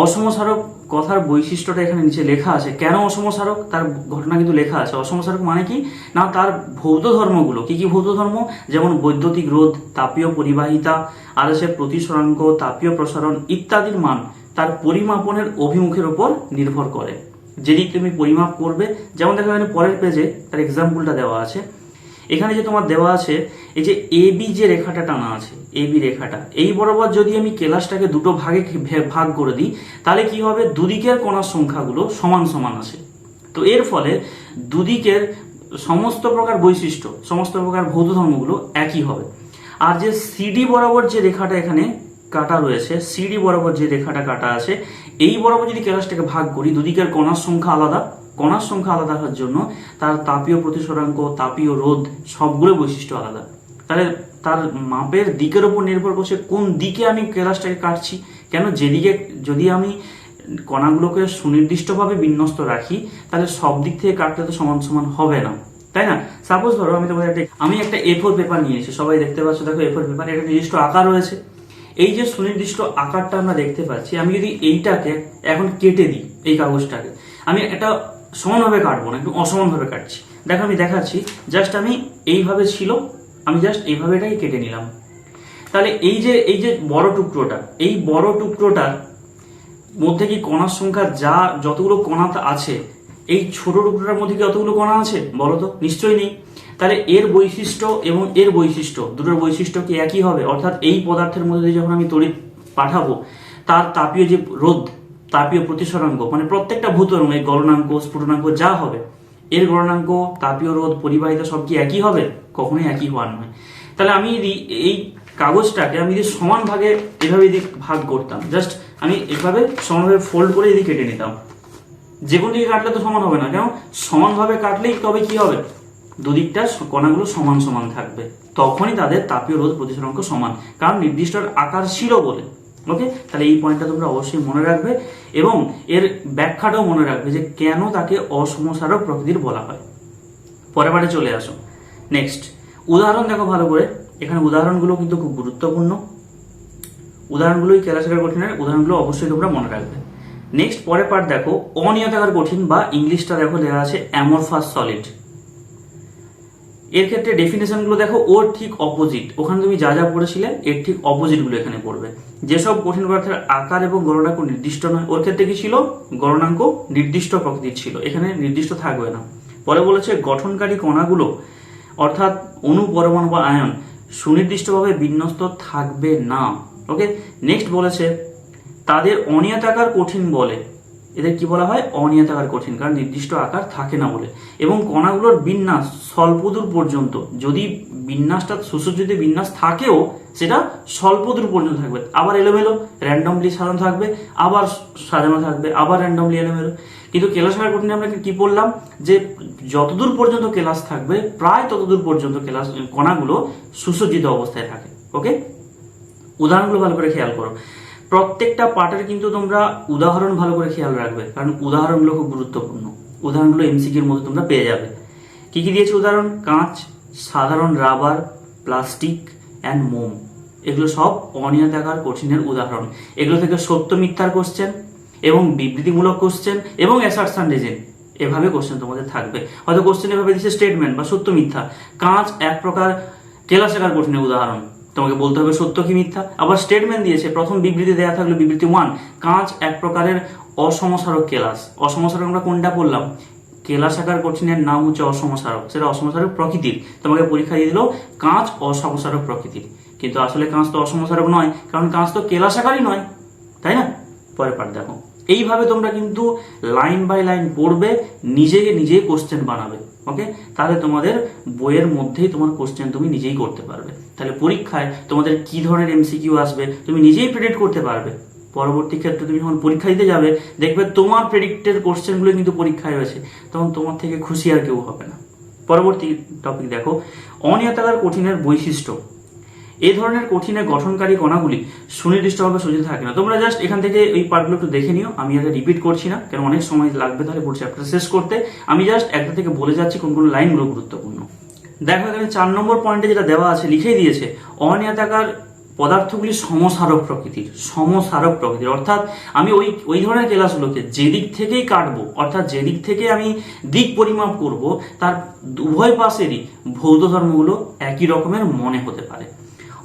অসমসারক কথার বৈশিষ্ট্যটা এখানে নিচে লেখা আছে। কেন অসমসারক তার ঘটনা কিন্তু লেখা আছে। অসমসারক মানে কি না, তার ভৌত ধর্মগুলো কি কি ভৌত ধর্ম, যেমন বৈদ্যুতিক রোধ, তাপীয় পরিবাহিতা, আরএসএ প্রতিসরাঙ্ক, তাপীয় প্রসারণ ইত্যাদির মান তার পরিমাপনের অভিমুখের উপর নির্ভর করে। যেদিক তুমি পরিমাপ করবে, যেমন দেখো এখানে পরের পেজে তার এক্সাম্পলটা দেওয়া আছে। এখানে যে তোমার দেওয়া আছে এই যে এবি যে রেখাটা টানা আছে, এবি রেখাটা এই বরাবর যদি আমি কেলাসটাকে দুটো ভাগে ভাগ করে দিই, তাহলে কি হবে, দুদিকের কণার সংখ্যাগুলো সমান সমান আসে। তো এর ফলে দুদিকের সমস্ত প্রকার বৈশিষ্ট্য, সমস্ত প্রকার ভৌত ধর্মগুলো একই হবে। আর যে সিডি বরাবর যে রেখাটা এখানে কাটা রয়েছে, সিডি বরাবর যে রেখাটা কাটা আছে, এই বরাবর যদি কেলাসটাকে ভাগ করি, দুদিকের কণার সংখ্যা আলাদা, কণার সংখ্যা আলাদা হওয়ার জন্য তার তাপীয় প্রতিসরাঙ্ক, তাপীয় রোধ সবগুলো বৈশিষ্ট্য আলাদা। তাহলে তার মাপের দিকের উপর নির্ভর করছে কোন দিকে আমি কেলাসটাকে কাটছি। কেন, যেদিকে যদি আমি কণাগুলোকে সুনির্দিষ্টভাবে বিন্যস্ত রাখি, তাহলে সব দিক থেকে কাটলে তো সমান সমান হবে না, তাই না? সাপোজ ধরো আমি একটা A4 পেপার নিয়েছি, সবাই দেখতে পাচ্ছ, দেখো A4 পেপার, এটা নির্দিষ্ট আকার রয়েছে। এই যে সুনির্দিষ্ট আকারটা আমরা দেখতে পাচ্ছি, আমি যদি এইটাকে এখন কেটে দিই, এই কাগজটাকে আমি এটা সমানভাবে কাটবো না, একটু অসমানভাবে কাটছি। দেখো আমি দেখাচ্ছি, জাস্ট আমি এইভাবে ছিল, আমি জাস্ট এইভাবে এটাকে কেটে নিলাম। তাহলে এই যে বড় টুকরোটা, এই বড় টুকরোটার মধ্যে কি কণার সংখ্যা যতগুলো কণা আছে, এই ছোট টুকরোটার মধ্যে কি অতগুলো কণা আছে বলো তো? নিশ্চয়ই নেই। তাহলে এর বৈশিষ্ট্য এবং এর বৈশিষ্ট্য, দুটোর বৈশিষ্ট্য কি একই হবে? অর্থাৎ এই পদার্থের মধ্যে দিয়ে যখন আমি তড়িৎ পাঠাবো, তার তাপীয় যে রোধ, তাপীয় প্রতিসরাঙ্ক, মানে প্রত্যেকটা ভৌত ধর্ম, এই গলনাঙ্ক, স্ফুটনাঙ্ক যা হবে, এর গলনাঙ্ক, তাপীয় রোধ, পরিবাহিতা সব কি একই হবে? কখনোই একই হওয়ার নয়। তাহলে আমি যদি এই কাগজটাকে আমি যদি সমান ভাগে এভাবে যদি ভাগ করতাম, জাস্ট আমি এভাবে সমানভাবে ফোল্ড করে যদি কেটে নিতাম, যে কোনো দিকে কাটলে তো সমান হবে না। কেন, সমানভাবে কাটলেই তবে কি হবে, দুদিকটা কণাগুলো সমান সমান থাকবে, তখনই তাদের তাপীয় রোধ প্রতিসরাঙ্ক সমান, কারণ নির্দিষ্ট আকার ছিল বলে। ওকে, তাহলে এই পয়েন্টটা তোমরা অবশ্যই মনে রাখবে এবং এর ব্যাখ্যাটাও মনে রাখবে যে কেন তাকে অসমসারক প্রকৃতির বলা হয়। পরের বারে চলে আসো। নেক্সট উদাহরণ দেখো ভালো করে, এখানে উদাহরণগুলো কিন্তু খুব গুরুত্বপূর্ণ। উদাহরণগুলোই কেলাসের কঠিনের উদাহরণগুলো অবশ্যই তোমরা মনে রাখবে। নেক্সট পরের পার্ট দেখো, অনিয়তাকার কঠিন, বা ইংলিশটা দেখো লেখা আছে অ্যামরফাস সলিড। এর ক্ষেত্রে ডেফিনেশনগুলো দেখো, ওর ঠিক অপোজিট, ওখানে তুমি যা যা পড়েছিলে এর ঠিক অপোজিটগুলো এখানে পড়বে। যেসব কঠিন পদার্থের আকার এবং গলনাঙ্ক নির্দিষ্ট নয়, ওর ক্ষেত্রে কি ছিল, গলনাঙ্ক নির্দিষ্ট প্রকৃতির ছিল, এখানে নির্দিষ্ট থাকবে না। পরে বলেছে গঠনকারী কণাগুলো অর্থাৎ অণু, পরমাণু বা আয়ন সুনির্দিষ্টভাবে বিন্যস্ত থাকবে না। ওকে, নেক্সট বলেছে তাদের অনিয়তাকার কঠিন বলে। এদের কি বলা হয়, অনিয়তাকার কঠিন, কারণ নির্দিষ্ট আকার থাকে না বলে। এবং কণাগুলোর বিন্যাস স্বল্পদূর পর্যন্ত, যদি বিন্যাসটা সুসজ্জিত বিন্যাস থাকেও সেটা স্বল্পদূর পর্যন্ত থাকবে, আবার এলোমেলো র্যান্ডমলি সাজানো থাকবে, আবার সাজানো থাকবে, আবার র্যান্ডমলি এলোমেলো। কিন্তু কেলাসাকার কঠিনে আমরা কি বললাম, যে যতদূর পর্যন্ত কেলাস থাকবে প্রায় ততদূর পর্যন্ত কেলাস কণাগুলো সুসজ্জিত অবস্থায় থাকে। ওকে, উদাহরণগুলো ভালো করে খেয়াল করো। প্রত্যেকটা পার্টের কিন্তু তোমরা উদাহরণ ভালো করে খেয়াল রাখবে, কারণ উদাহরণগুলো খুব গুরুত্বপূর্ণ। উদাহরণগুলো এমসিকিউর মধ্যে তোমরা পেয়ে যাবে। কি কি দিয়েছে উদাহরণ, কাঁচ, সাধারণ রাবার, প্লাস্টিক অ্যান্ড মোম, এগুলো সব অনিয়তাকার কঠিনের উদাহরণ। এগুলো থেকে সত্য মিথ্যার কোশ্চেন এবং বিবৃতিমূলক কোশ্চেন এবং অ্যাসার্শন রিজন, এভাবে কোশ্চেন তোমাদের থাকবে। হয়তো কোশ্চেন এভাবে দিচ্ছে স্টেটমেন্ট বা সত্য মিথ্যা। কাঁচ এক প্রকার কেলাসাকার কঠিনের উদাহরণ, তোমাকে বলতে হবে সত্য কি মিথ্যা। আবার স্টেটমেন্ট দিয়েছে, প্রথম বিবৃতি দেওয়া থাকলো বিবৃতি 1, কাঁচ এক প্রকারের অসমসারক কেলাস। অসমসারক আমরা কোনটা বললাম, কেলাসাকার কঠিনের নাম হচ্ছে অসমসারক, সেটা অসমসারক প্রকৃতির। তোমাকে পরীক্ষা দিয়ে দিল কাঁচ অসমসারক প্রকৃতির, কিন্তু আসলে কাঁচ তো অসমসারক নয়, কারণ কাঁচ তো কেলাসাকারই নয়, তাই না? পরের পার্ট দেখো, এইভাবে তোমরা কিন্তু লাইন বাই লাইন পড়বে, নিজেই কোশ্চেন বানাবে। ওকে, তাহলে তোমাদের বইয়ের মধ্যেই তোমার কোশ্চেন তুমি নিজেই করতে পারবে। তাহলে পরীক্ষায় তোমাদের কি ধরনের এমসিকিউ আসবে তুমি নিজেই প্রেডিক্ট করতে পারবে। পরবর্তী ক্ষেত্রে তুমি যখন পরীক্ষা দিতে যাবে, দেখবে তোমার প্রেডিক্টের কোশ্চেনগুলো কিন্তু পরীক্ষায় রয়েছে, তখন তোমার থেকে খুশি আর কেউ হবে না। পরবর্তী টপিক দেখো, অনিয়তাকার কঠিনের বৈশিষ্ট্য। এই ধরনের কঠিনের গঠনকারী কণাগুলি সুনির্দিষ্টভাবে সজ্জিত থাকে না। তোমরা জাস্ট এখান থেকে এই পার্টগুলো একটু দেখে নিও, আমি এটা রিপিট করছি না, কারণ অনেক সময় লাগবে তাহলে পুরো চ্যাপ্টার শেষ করতে। আমি জাস্ট একটা থেকে বলে যাচ্ছি কোন কোন লাইনগুলো গুরুত্বপূর্ণ। দেখো এখানে 4 নম্বর পয়েন্টে যেটা দেওয়া আছে লিখেই দিয়েছে, অনিয়তাকার পদার্থগুলি সমসারক প্রকৃতির, অর্থাৎ আমি ওই ধরনের ক্লাসগুলোকে যেদিক থেকেই কাটবো, অর্থাৎ যেদিক থেকে আমি দিক পরিমাপ করব, তার উভয় পাশেরই ভৌত ধর্মগুলো একই রকমের মনে হতে পারে।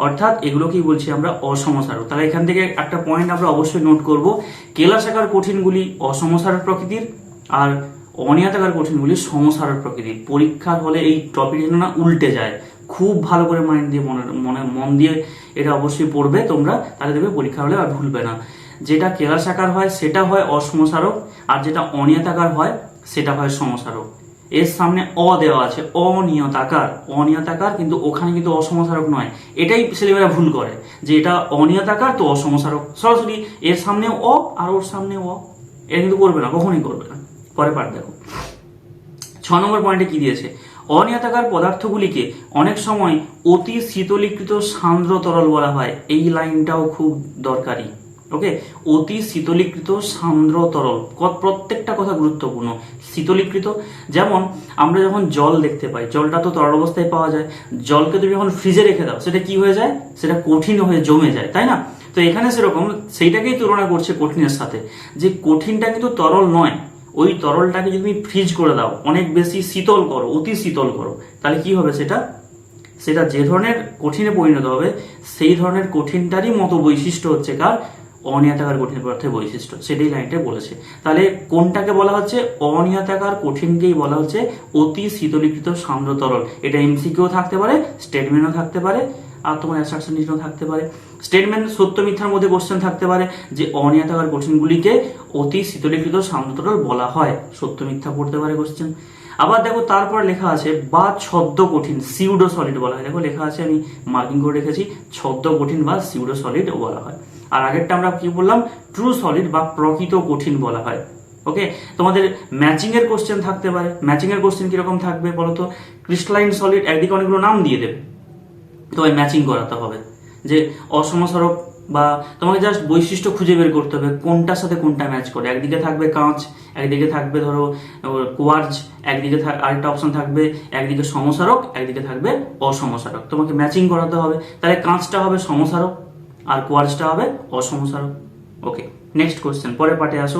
অর্থাৎ এগুলোকেই বলছি আমরা অসমসারক। তাহলে এখান থেকে একটা পয়েন্ট আমরা অবশ্যই নোট করব, কেলাসাকার কঠিনগুলি অসমসারক প্রকৃতির আর অনিয়তাকার কঠিনগুলি সমসারক প্রকৃতির। পরীক্ষার হলে এই টপিক যেন না উল্টে যায়, খুব ভালো করে মাইন্ড দিয়ে মন দিয়ে এটা অবশ্যই পড়বে তোমরা, তাহলে দেখবে পরীক্ষা হলে আর ভুলবে না। যেটা কেলাসাকার হয় সেটা হয় অসমসারক, আর যেটা অনিয়তাকার হয় সেটা হয় সমসারক। এর সামনে অ দেওয়া আছে, অনিয়তাকার, কিন্তু ওখানে কিন্তু অসমসারক নয়। এটাই ছেলেমেয়েরা ভুল করে যে এটা অনিয়তাকার তো অসমসারক, সরাসরি এর সামনে অ আর ওর সামনে অ, এটা কিন্তু করবে না, কখনোই করবে না। পরে পাঠ দেখো, 6 নম্বর পয়েন্টে কি দিয়েছে, অনিয়তাকার পদার্থগুলিকে অনেক সময় অতি শীতলীকৃত সান্দ্র তরল বলা হয়। এই লাইনটাও খুব দরকারি। ওকে, অতি শীতলীকৃত সান্দ্র তরল, প্রত্যেকটা কথা গুরুত্বপূর্ণ। শীতলীকৃত, যেমন আমরা যখন জল দেখতে পাই, জলটা তো তরল অবস্থায় পাওয়া যায়, জলকে তুমি যখন ফ্রিজে রেখে দাও সেটা কি হয়ে যায়, সেটা কঠিন হয়ে জমে যায়, তাই না? তো এখানে সেরকম সেইটাকেই তুলনা করছে কঠিনের সাথে, যে কঠিনটা কিন্তু তরল নয়, ওই তরলটাকে যদি তুমি ফ্রিজ করে দাও, অনেক বেশি শীতল করো, অতি শীতল করো, তাহলে কি হবে, সেটা যে ধরনের কঠিনে পরিণত হবে, সেই ধরনের কঠিনটারই মতো বৈশিষ্ট্য হচ্ছে কার, অনিয়তাকার কঠিন পদার্থের বৈশিষ্ট্য। সেটাই লাইনটা বলেছে। তাহলে কোনটাকে বলা হচ্ছে, অনিয়তাকার কঠিনকেই বলা হচ্ছে অতি শীতলীকৃত সান্দ্র তরল। এটা এমসিকিউ থাকতে পারে, স্টেটমেন্টও থাকতে পারে, আর তোমার অ্যাসারশন নিচেও থাকতে পারে। স্টেটমেন্ট সত্য মিথ্যার মধ্যে কোশ্চেন থাকতে পারে যে অনিয়তাকার কঠিনগুলিকে অতি শীতলীকৃত সান্দ্র তরল বলা হয়, সত্য মিথ্যা পড়তে পারে কোশ্চেন। আবার দেখো তারপর লেখা আছে বা ছদ্ম কঠিন, সিউডো সলিড বলা হয়। দেখো লেখা আছে, আমি মার্কিং করে রেখেছি, ছদ্ম কঠিন বা সিউডো সলিড বলা হয়। আর আগেরটা আমরা কি বললাম, ট্রু সলিড বা প্রকৃত কঠিন বলা হয়। ওকে, তোমাদের ম্যাচিং এর কোশ্চেন থাকতে পারে। ম্যাচিং এর কোশ্চেন কিরকম থাকবে বলতো, ক্রিস্টালাইন সলিড একদিকে অনেকগুলো নাম দিয়ে দেবে, তোমায় ম্যাচিং করাতে হবে, যে অসমসারক বা তোমাকে জাস্ট বৈশিষ্ট্য খুঁজে বের করতে হবে কোনটার সাথে কোনটা ম্যাচ করে। একদিকে থাকবে কাঁচ, একদিকে থাকবে ধরো কোয়ার্জ, একদিকে আরেকটা অপশন থাকবে একদিকে সমসারক, একদিকে থাকবে অসমসারক। তোমাকে ম্যাচিং করাতে হবে। তাহলে কাঁচটা হবে সমসারক আর কোয়ার্জটা হবে অসমসারক। ওকে, নেক্সট কোশ্চেন, পরের পার্টে আসো।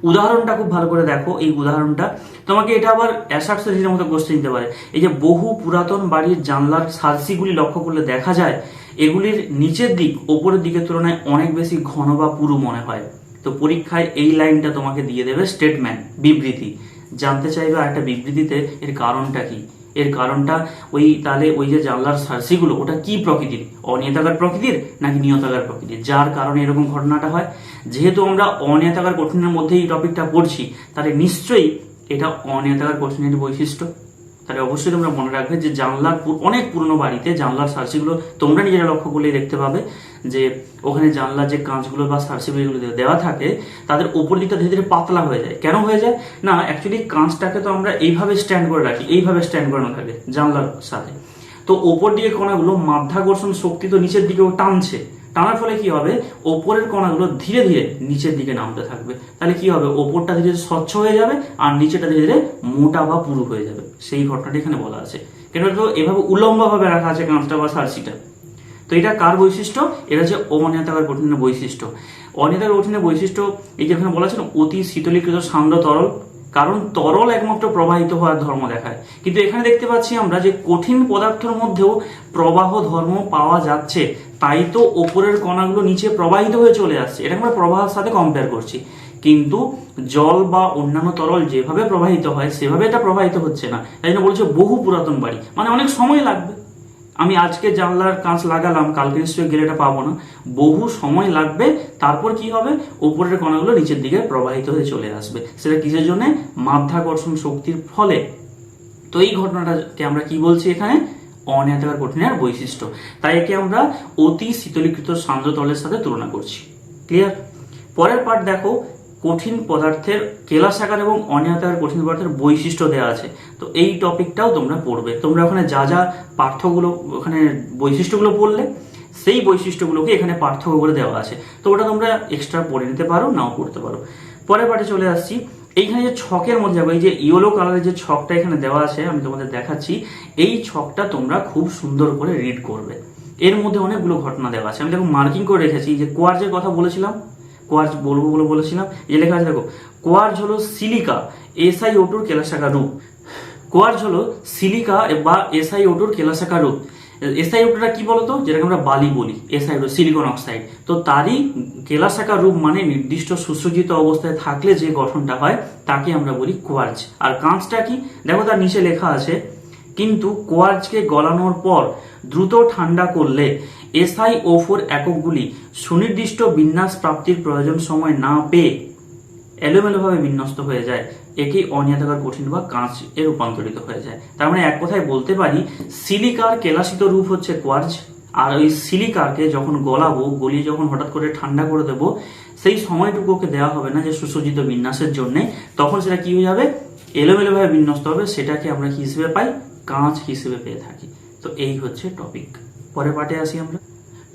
উদাহরণটা খুব ভালো করে দেখো। এই উদাহরণটা তোমাকে এটা আবার অ্যাসার্সের মতো কোশ্চেন দিতে পারে। এই যে বহু পুরাতন বাড়ির জানলার সার্সিগুলি লক্ষ্য করলে দেখা যায় এগুলির নিচের দিক ওপরের দিকের তুলনায় অনেক বেশি ঘন বা পুরু মনে হয়। তো পরীক্ষায় এই লাইনটা তোমাকে দিয়ে দেবে স্টেটমেন্ট, বিবৃতি। জানতে চাইবে একটা বিবৃতিতে এর কারণটা কি, এর কারণটা তাহলে ওই যে জানলার সার্সিগুলো ওটা কি প্রকৃতির, অনিয়তাকার প্রকৃতির নাকি নিয়তাকার প্রকৃতির, যার কারণে এরকম ঘটনাটা হয়। যেহেতু আমরা অনিয়তাকার কঠিনের মধ্যে এই টপিকটা পড়ছি, তাহলে নিশ্চয়ই এটা অনিয়তাকার কঠিনের বৈশিষ্ট্য। তাহলে অবশ্যই তোমরা মনে রাখবে যে জানলার অনেক পুরনো বাড়িতে জানলার সার্সিগুলো তোমরা নিজেরা লক্ষ্য করলেই দেখতে পাবে যে ওখানে জানলার যে কাঁচগুলো বা সার্সিগুলো দেওয়া থাকে তাদের ওপর দিকটা ধীরে ধীরে পাতলা হয়ে যায়। কেন হয়ে যায় না, অ্যাকচুয়ালি কাঁচটাকে তো আমরা এইভাবে স্ট্যান্ড করে রাখি, এইভাবে স্ট্যান্ড করানো থাকে জানলার সাথে। তো ওপর দিকে কণাগুলো মাধ্যাকর্ষণ শক্তি তো নিচের দিকেও টানছে, টানার ফলে কি হবে, ওপরের কণাগুলো ধীরে ধীরে নিচের দিকে নামতে থাকবে। তাহলে কি হবে, ওপরটা ধীরে ধীরে স্বচ্ছ হয়ে যাবে আর নিচেটা ধীরে ধীরে মোটা বা পুরু হয়ে যাবে। সেই ঘটনাটা এখানে বলা আছে। কেন তো এভাবে উলম্বভাবে রাখা আছে কাঁচটা বা সার্সিটা। তো এটা কার বৈশিষ্ট্য, এটা হচ্ছে অনিয়তাকার কঠিনের বৈশিষ্ট্য। অনিয়তাকার কঠিনের বৈশিষ্ট্য এই যেখানে বলা আছে অতি শীতলীকৃত সান্দ্র তরল, কারণ তরল একমাত্র প্রবাহিত হওয়ার ধর্ম দেখায়। কিন্তু এখানে দেখতে পাচ্ছি আমরা যে কঠিন পদার্থের মধ্যেও প্রবাহ ধর্ম পাওয়া যাচ্ছে, তাই তো ওপরের কণাগুলো নিচে প্রবাহিত হয়ে চলে আসছে। এটা আমরা প্রবাহের সাথে কম্পেয়ার করছি, কিন্তু জল বা অন্যান্য তরল যেভাবে প্রবাহিত হয় সেভাবে এটা প্রবাহিত হচ্ছে না। তাই জন্য বলছে বহু পুরাতন বাড়ি, মানে অনেক সময় লাগবে। আমি আজকে জানলার কাঁচ লাগালাম, কালকে নিশ্চয়ই গেলে এটা পাবো না, বহু সময় লাগবে। তারপর কি হবে, উপরের কণাগুলো নিচের দিকে প্রবাহিত হয়ে চলে আসবে। সেটা কিসের জন্য, মাধ্যাকর্ষণ শক্তির ফলে। তো এই ঘটনাটাকে আমরা কি বলছি এখানে, অনিয়তাকার কঠিনের বৈশিষ্ট্য। তাই একে আমরা অতি শীতলীকৃত সান্দ্র তরলের সাথে তুলনা করছি। ক্লিয়ার? পরের পার্ট দেখো, কঠিন পদার্থের কেলাসাকার এবং অনিয়তাকার কঠিন পদার্থের বৈশিষ্ট্য দেওয়া আছে। তো এই টপিকটাও তোমরা পড়বে। তোমরা ওখানে যা যা পার্থক্যগুলো, ওখানে বৈশিষ্ট্যগুলো পড়লে, সেই বৈশিষ্ট্যগুলোকে এখানে পার্থক্য করে দেওয়া আছে। তো ওটা তোমরা এক্সট্রা পড়ে নিতে পারো, নাও পড়তে পারো। পরের পার্টে চলে আসছি। এইখানে যে ছকের মধ্যে যাবো, এই যে ইয়েলো কালারের যে ছকটা এখানে দেওয়া আছে আমি তোমাদের দেখাচ্ছি, এই ছকটা তোমরা খুব সুন্দর করে রিড করবে। এর মধ্যে অনেকগুলো ঘটনা দেওয়া আছে। আমি দেখো মার্কিং করে রেখেছি যে কোয়ার্জের কথা বলেছিলাম, কোয়ার্জ বলবো বলে বলেছিলাম, যে লেখা আছে দেখো, কোয়ার্জ হলো সিলিকা SiO2 এর কেলাসাকার রূপ। কোয়ার্জ হলো সিলিকা বা SiO2 এর কেলাসাকার রূপ। SiO2টা কি বলতো, যেটাকে আমরা বালি বলি, SiO2 সিলিকন অক্সাইড, তো তারই কেলাসাকার রূপ মানে নির্দিষ্ট সুসজ্জিত অবস্থায় থাকলে যে গঠনটা হয় তাকে আমরা বলি কোয়ার্জ। আর কাঁচটা কি, দেখো তার নিচে লেখা আছে, কিন্তু কোয়ার্জকে গলানোর পর দ্রুত ঠান্ডা করলে SiO4 এককগুলি সুনির্দিষ্ট বিন্যাস প্রাপ্তির প্রয়োজন সময় না পেয়ে এলোমেলোভাবে বিন্যস্ত হয়ে যায়, একেই অনিয়তাকার কঠিন বা কাঁচ এ রূপান্তরিত হয়ে যায়। তার মানে এক কথায় বলতে পারি সিলিকার কেলাসিত রূপ হচ্ছে কোয়ার্জ, আর ওই সিলিকাকে যখন গলাবো, গলিয়ে যখন হঠাৎ করে ঠান্ডা করে দেবো, সেই সময়টুকু ওকে দেওয়া হবে না যে সুসজ্জিত বিন্যাসের জন্য, তখন সেটা কি হয়ে যাবে, এলোমেলোভাবে বিন্যস্ত হবে, সেটাকে আমরা কি হিসেবে পাই, কাঁচ হিসেবে পেয়ে থাকি। তো এই হচ্ছে টপিক। পরের পার্টে আসি আমরা।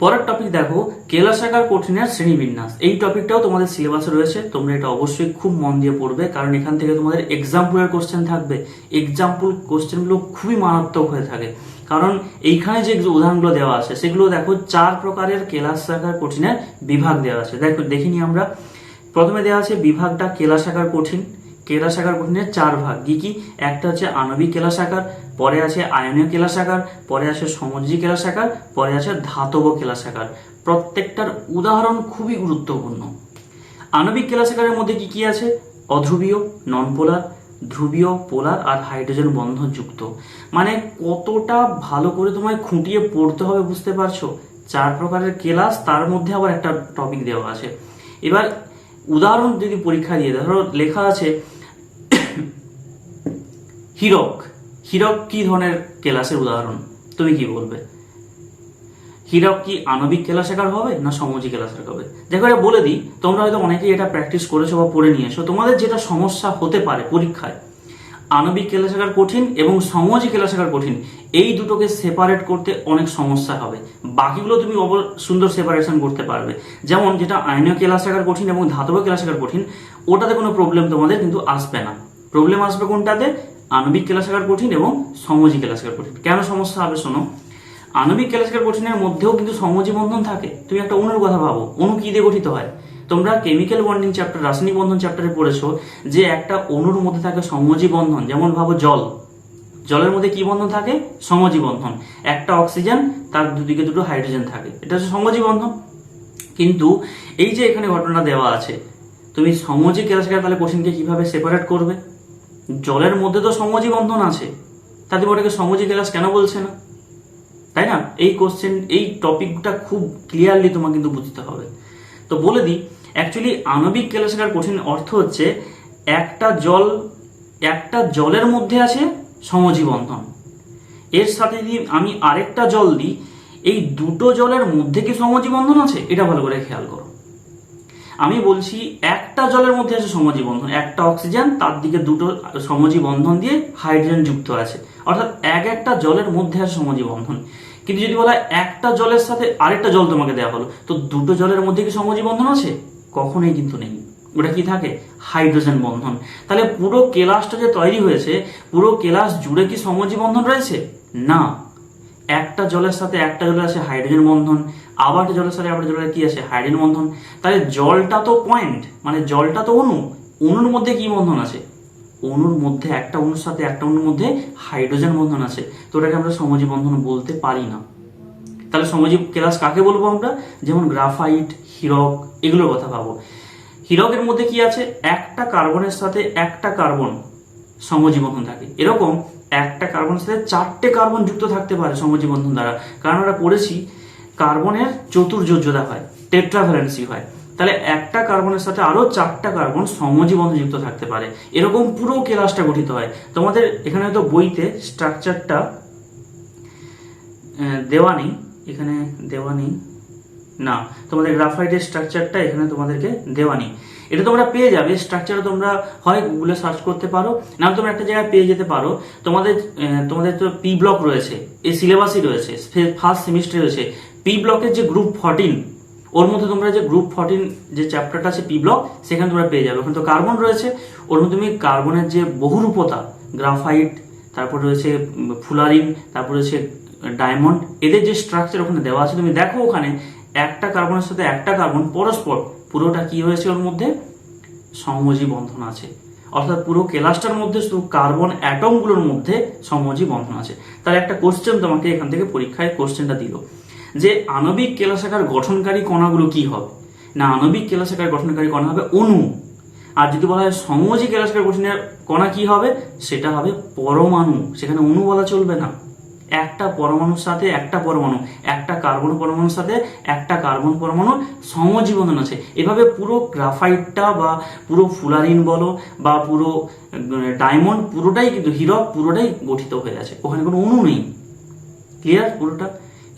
পরের টপিক দেখো, কেলাসাকার কঠিনের শ্রেণীবিন্যাস। এই টপিকটাও তোমাদের সিলেবাসে রয়েছে, তোমরা এটা অবশ্যই খুব মন দিয়ে পড়বে, কারণ এখান থেকে তোমাদের এক্সাম্পলের কোশ্চেন থাকবে। এক্সাম্পল কোশ্চেনগুলো খুবই মারাত্মক হয়ে থাকে, কারণ এইখানে যে উদাহরণগুলো দেওয়া আছে সেগুলো দেখো 4 প্রকারের কেলাসাকার কঠিনের বিভাগ দেওয়া আছে। দেখো দেখিনি আমরা, প্রথমে দেওয়া আছে বিভাগটা কেলাসাকার কঠিন। কেলাসাকার কঠিনের 4 ভাগ, কি কি, একটা হচ্ছে আণবিক কেলাসাকার, পরে আছে আয়নীয় কেলাসাকার, পরে আছে সমযোজী কেলাসাকার, পরে আছে ধাতব কেলাসাকার। প্রত্যেকটার উদাহরণ খুবই গুরুত্বপূর্ণ। আণবিক কেলাসাকারের মধ্যে কি কি আছে, অধ্রুবীয়, নন পোলার, ধ্রুবীয়, পোলার আর হাইড্রোজেন বন্ধন যুক্ত। মানে কতটা ভালো করে তোমায় খুঁটিয়ে পড়তে হবে বুঝতে পারছো। 4 প্রকারের কেলাস, তার মধ্যে আবার একটা টপিক দেওয়া আছে। এবার উদাহরণ যদি পরীক্ষা দিয়ে ধরো লেখা আছে হীরক। হীরক কি ধরনের কেলাসের উদাহরণ, তুমি কি বলবে? হীরক কি আণবিক কেলাসাকার হবে না সমযোজী কেলাসাকার হবে? দেখো এটা বলে দিই, তোমরা হয়তো অনেকেই এটা প্র্যাকটিস করেছো বা পড়ে নিয়েছো। তোমাদের যেটা সমস্যা হতে পারে পরীক্ষায়, আণবিক কেলাসাকার কঠিন এবং সমযোজী কেলাসাকার কঠিন, এই দুটোকে সেপারেট করতে অনেক সমস্যা হবে। বাকিগুলো তুমি সুন্দর সেপারেশন করতে পারবে। যেমন যেটা আয়নীয় কেলাসাকার কঠিন এবং ধাতব কেলাসাকার কঠিন, ওটাতে কোনো প্রবলেম তোমাদের কিন্তু আসবে না। প্রবলেম আসবে কোনটাতে, আণবিক কেলাসাকার কঠিন এবং সমযোজী কেলাসাকার কঠিন। কেন সমস্যা হবে শোনো, আণবিক কেলাসাকার কঠিনের মধ্যেও কিন্তু সমযোজী বন্ধন থাকে। তুমি একটা অণুর কথা ভাবো, অণু কি দিয়ে গঠিত হয়? তোমরা কেমিক্যাল বন্ডিং চ্যাপ্টার, রাসায়নিক বন্ধন চ্যাপ্টারে পড়েছো যে একটা অণুর মধ্যে থাকে সমযোজী বন্ধন। যেমন ভাবো জল, জলের মধ্যে কি বন্ধন থাকে, সমযোজী বন্ধন। একটা অক্সিজেন, তার দুদিকে দুটো হাইড্রোজেন থাকে, এটা হচ্ছে সমযোজী বন্ধন। কিন্তু এই যে এখানে ঘটনা দেওয়া আছে, তুমি সমযোজী কেলাসাকার তাহলে কঠিনকে কিভাবে সেপারেট করবে? জলের মধ্যে তো সমযোজী বন্ধন আছে, তাতে ওটাকে সমযোজী কেলাস কেন বলছে না? তাই না? এই কোশ্চেন, এই টপিকটা খুব ক্লিয়ারলি তোমাকে কিন্তু বুঝতে হবে। তো বলে দিই, অ্যাকচুয়ালি আণবিক কেলাসাকার কঠিন অর্থ হচ্ছে একটা জলের মধ্যে আছে সমযোজী বন্ধন, এর সাথে যদি আমি আরেকটা জল দিই, এই দুটো জলের মধ্যে কি সমযোজী বন্ধন আছে? এটা ভালো করে খেয়াল করো। আমি বলছি একটা জলের মধ্যে আছে সমযোজী বন্ধন, একটা অক্সিজেন, তার দিকে দুটো সমযোজী বন্ধন দিয়ে হাইড্রোজেন যুক্ত আছে, অর্থাৎ একটা জলের মধ্যে আছে সমযোজী বন্ধন। কিন্তু যদি বলা একটা জলের সাথে আরেকটা জল তোমাকে দেওয়া হলো, তো দুটো জলের মধ্যে কি সমযোজী বন্ধন আছে? কখনোই কিন্তু নেই। ওটা কি থাকে, হাইড্রোজেন বন্ধন। তাহলে পুরো কেলাসটা যে তৈরি হয়েছে, পুরো কেলাস জুড়ে কি সমযোজী বন্ধন রয়েছে? না। একটা জলের সাথে একটা জলের আছে হাইড্রোজেন বন্ধন, আবার একটা জলের সাথে আবার জলের কি আছে, হাইড্রোজেন বন্ধন। তাহলে জলটা তো পয়েন্ট, মানে জলটা তো অণু, অণুর মধ্যে কি বন্ধন আছে? অণুর মধ্যে একটা অণুর সাথে একটা অণুর মধ্যে হাইড্রোজেন বন্ধন আছে, তো ওটাকে আমরা সমযোজী বন্ধন বলতে পারি না। তাহলে সমযোজী কেলাস কাকে বলবো আমরা? যেমন গ্রাফাইট, হীরক, এগুলোর কথা ভাবো। হীরকের মধ্যে কি আছে, একটা কার্বনের সাথে একটা কার্বন সমযোজী বন্ধন থাকে। এরকম একটা কার্বনের সাথে 4টে কার্বন যুক্ত থাকতে পারে সমযোজী বন্ধন দ্বারা, কারণ আমরা পড়েছি কার্বনের চতুর্যোজ্যতা হয়, টেট্রাভ্যালেন্সি হয়। তাহলে একটা কার্বনের সাথে আরো 4টা কার্বন সমযোজী বন্ধন যুক্ত থাকতে পারে। এরকম পুরো কেলাসটা গঠিত হয়। তোমাদের এখানে হয়তো বইতে স্ট্রাকচারটা দেওয়া নেই, এখানে দেওয়া নেই না, তোমাদের গ্রাফাইটের স্ট্রাকচারটা এখানে তোমাদেরকে দেওয়া নেই। এটা তোমরা পেয়ে যাবে, স্ট্রাকচার তোমরা হয় গুগলে সার্চ করতে পারো, না তোমরা একটা জায়গায় পেয়ে যেতে পারো। তোমাদের তো পি ব্লক রয়েছে, এই সিলেবাসই রয়েছে, ফার্স্ট সেমিস্টারে রয়েছে পি ব্লকের যে গ্রুপ 14, ওর মধ্যে তোমরা যে গ্রুপ 14 যে চ্যাপ্টারটা আছে পি ব্লক, সেখানে তোমরা পেয়ে যাবে। ওখানে তো কার্বন রয়েছে, ওর মধ্যে তুমি কার্বনের যে বহুরূপতা, গ্রাফাইট, তারপর রয়েছে ফুলারিন, তারপর রয়েছে ডায়মন্ড, এদের যে স্ট্রাকচার ওখানে দেওয়া আছে তুমি দেখো, ওখানে একটা কার্বনের সাথে একটা কার্বন পরস্পর পুরোটা কি হয়েছে, ওর মধ্যে সমযোজী বন্ধন আছে। অর্থাৎ পুরো কেলাসটার মধ্যে শুধু কার্বন অ্যাটমগুলোর মধ্যে সমযোজী বন্ধন আছে। তাহলে একটা কোশ্চেন তোমাকে এখান থেকে পরীক্ষায় কোশ্চেনটা দিল যে আণবিক কেলাসাকার গঠনকারী কণাগুলো কি হবে, না আণবিক কেলাসাকার গঠনকারী কণা হবে অণু, আর যদি বলা হয় সমযোজী কেলাসাকার গঠনের কণা কি হবে, সেটা হবে পরমাণু। সেখানে অণু বলা চলবে না। একটা পরমাণুর সাথে একটা পরমাণু, একটা কার্বন পরমাণুর সাথে একটা কার্বন পরমাণু সমযোজী বন্ধন আছে। এভাবে পুরো গ্রাফাইটটা বা পুরো ফুলারিন বলো বা পুরো ডায়মন্ড পুরোটাই কিন্তু হীরক পুরোটাই গঠিত হয়ে আছে, ওখানে কোনো অণু নেই। ক্লিয়ার পুরোটা?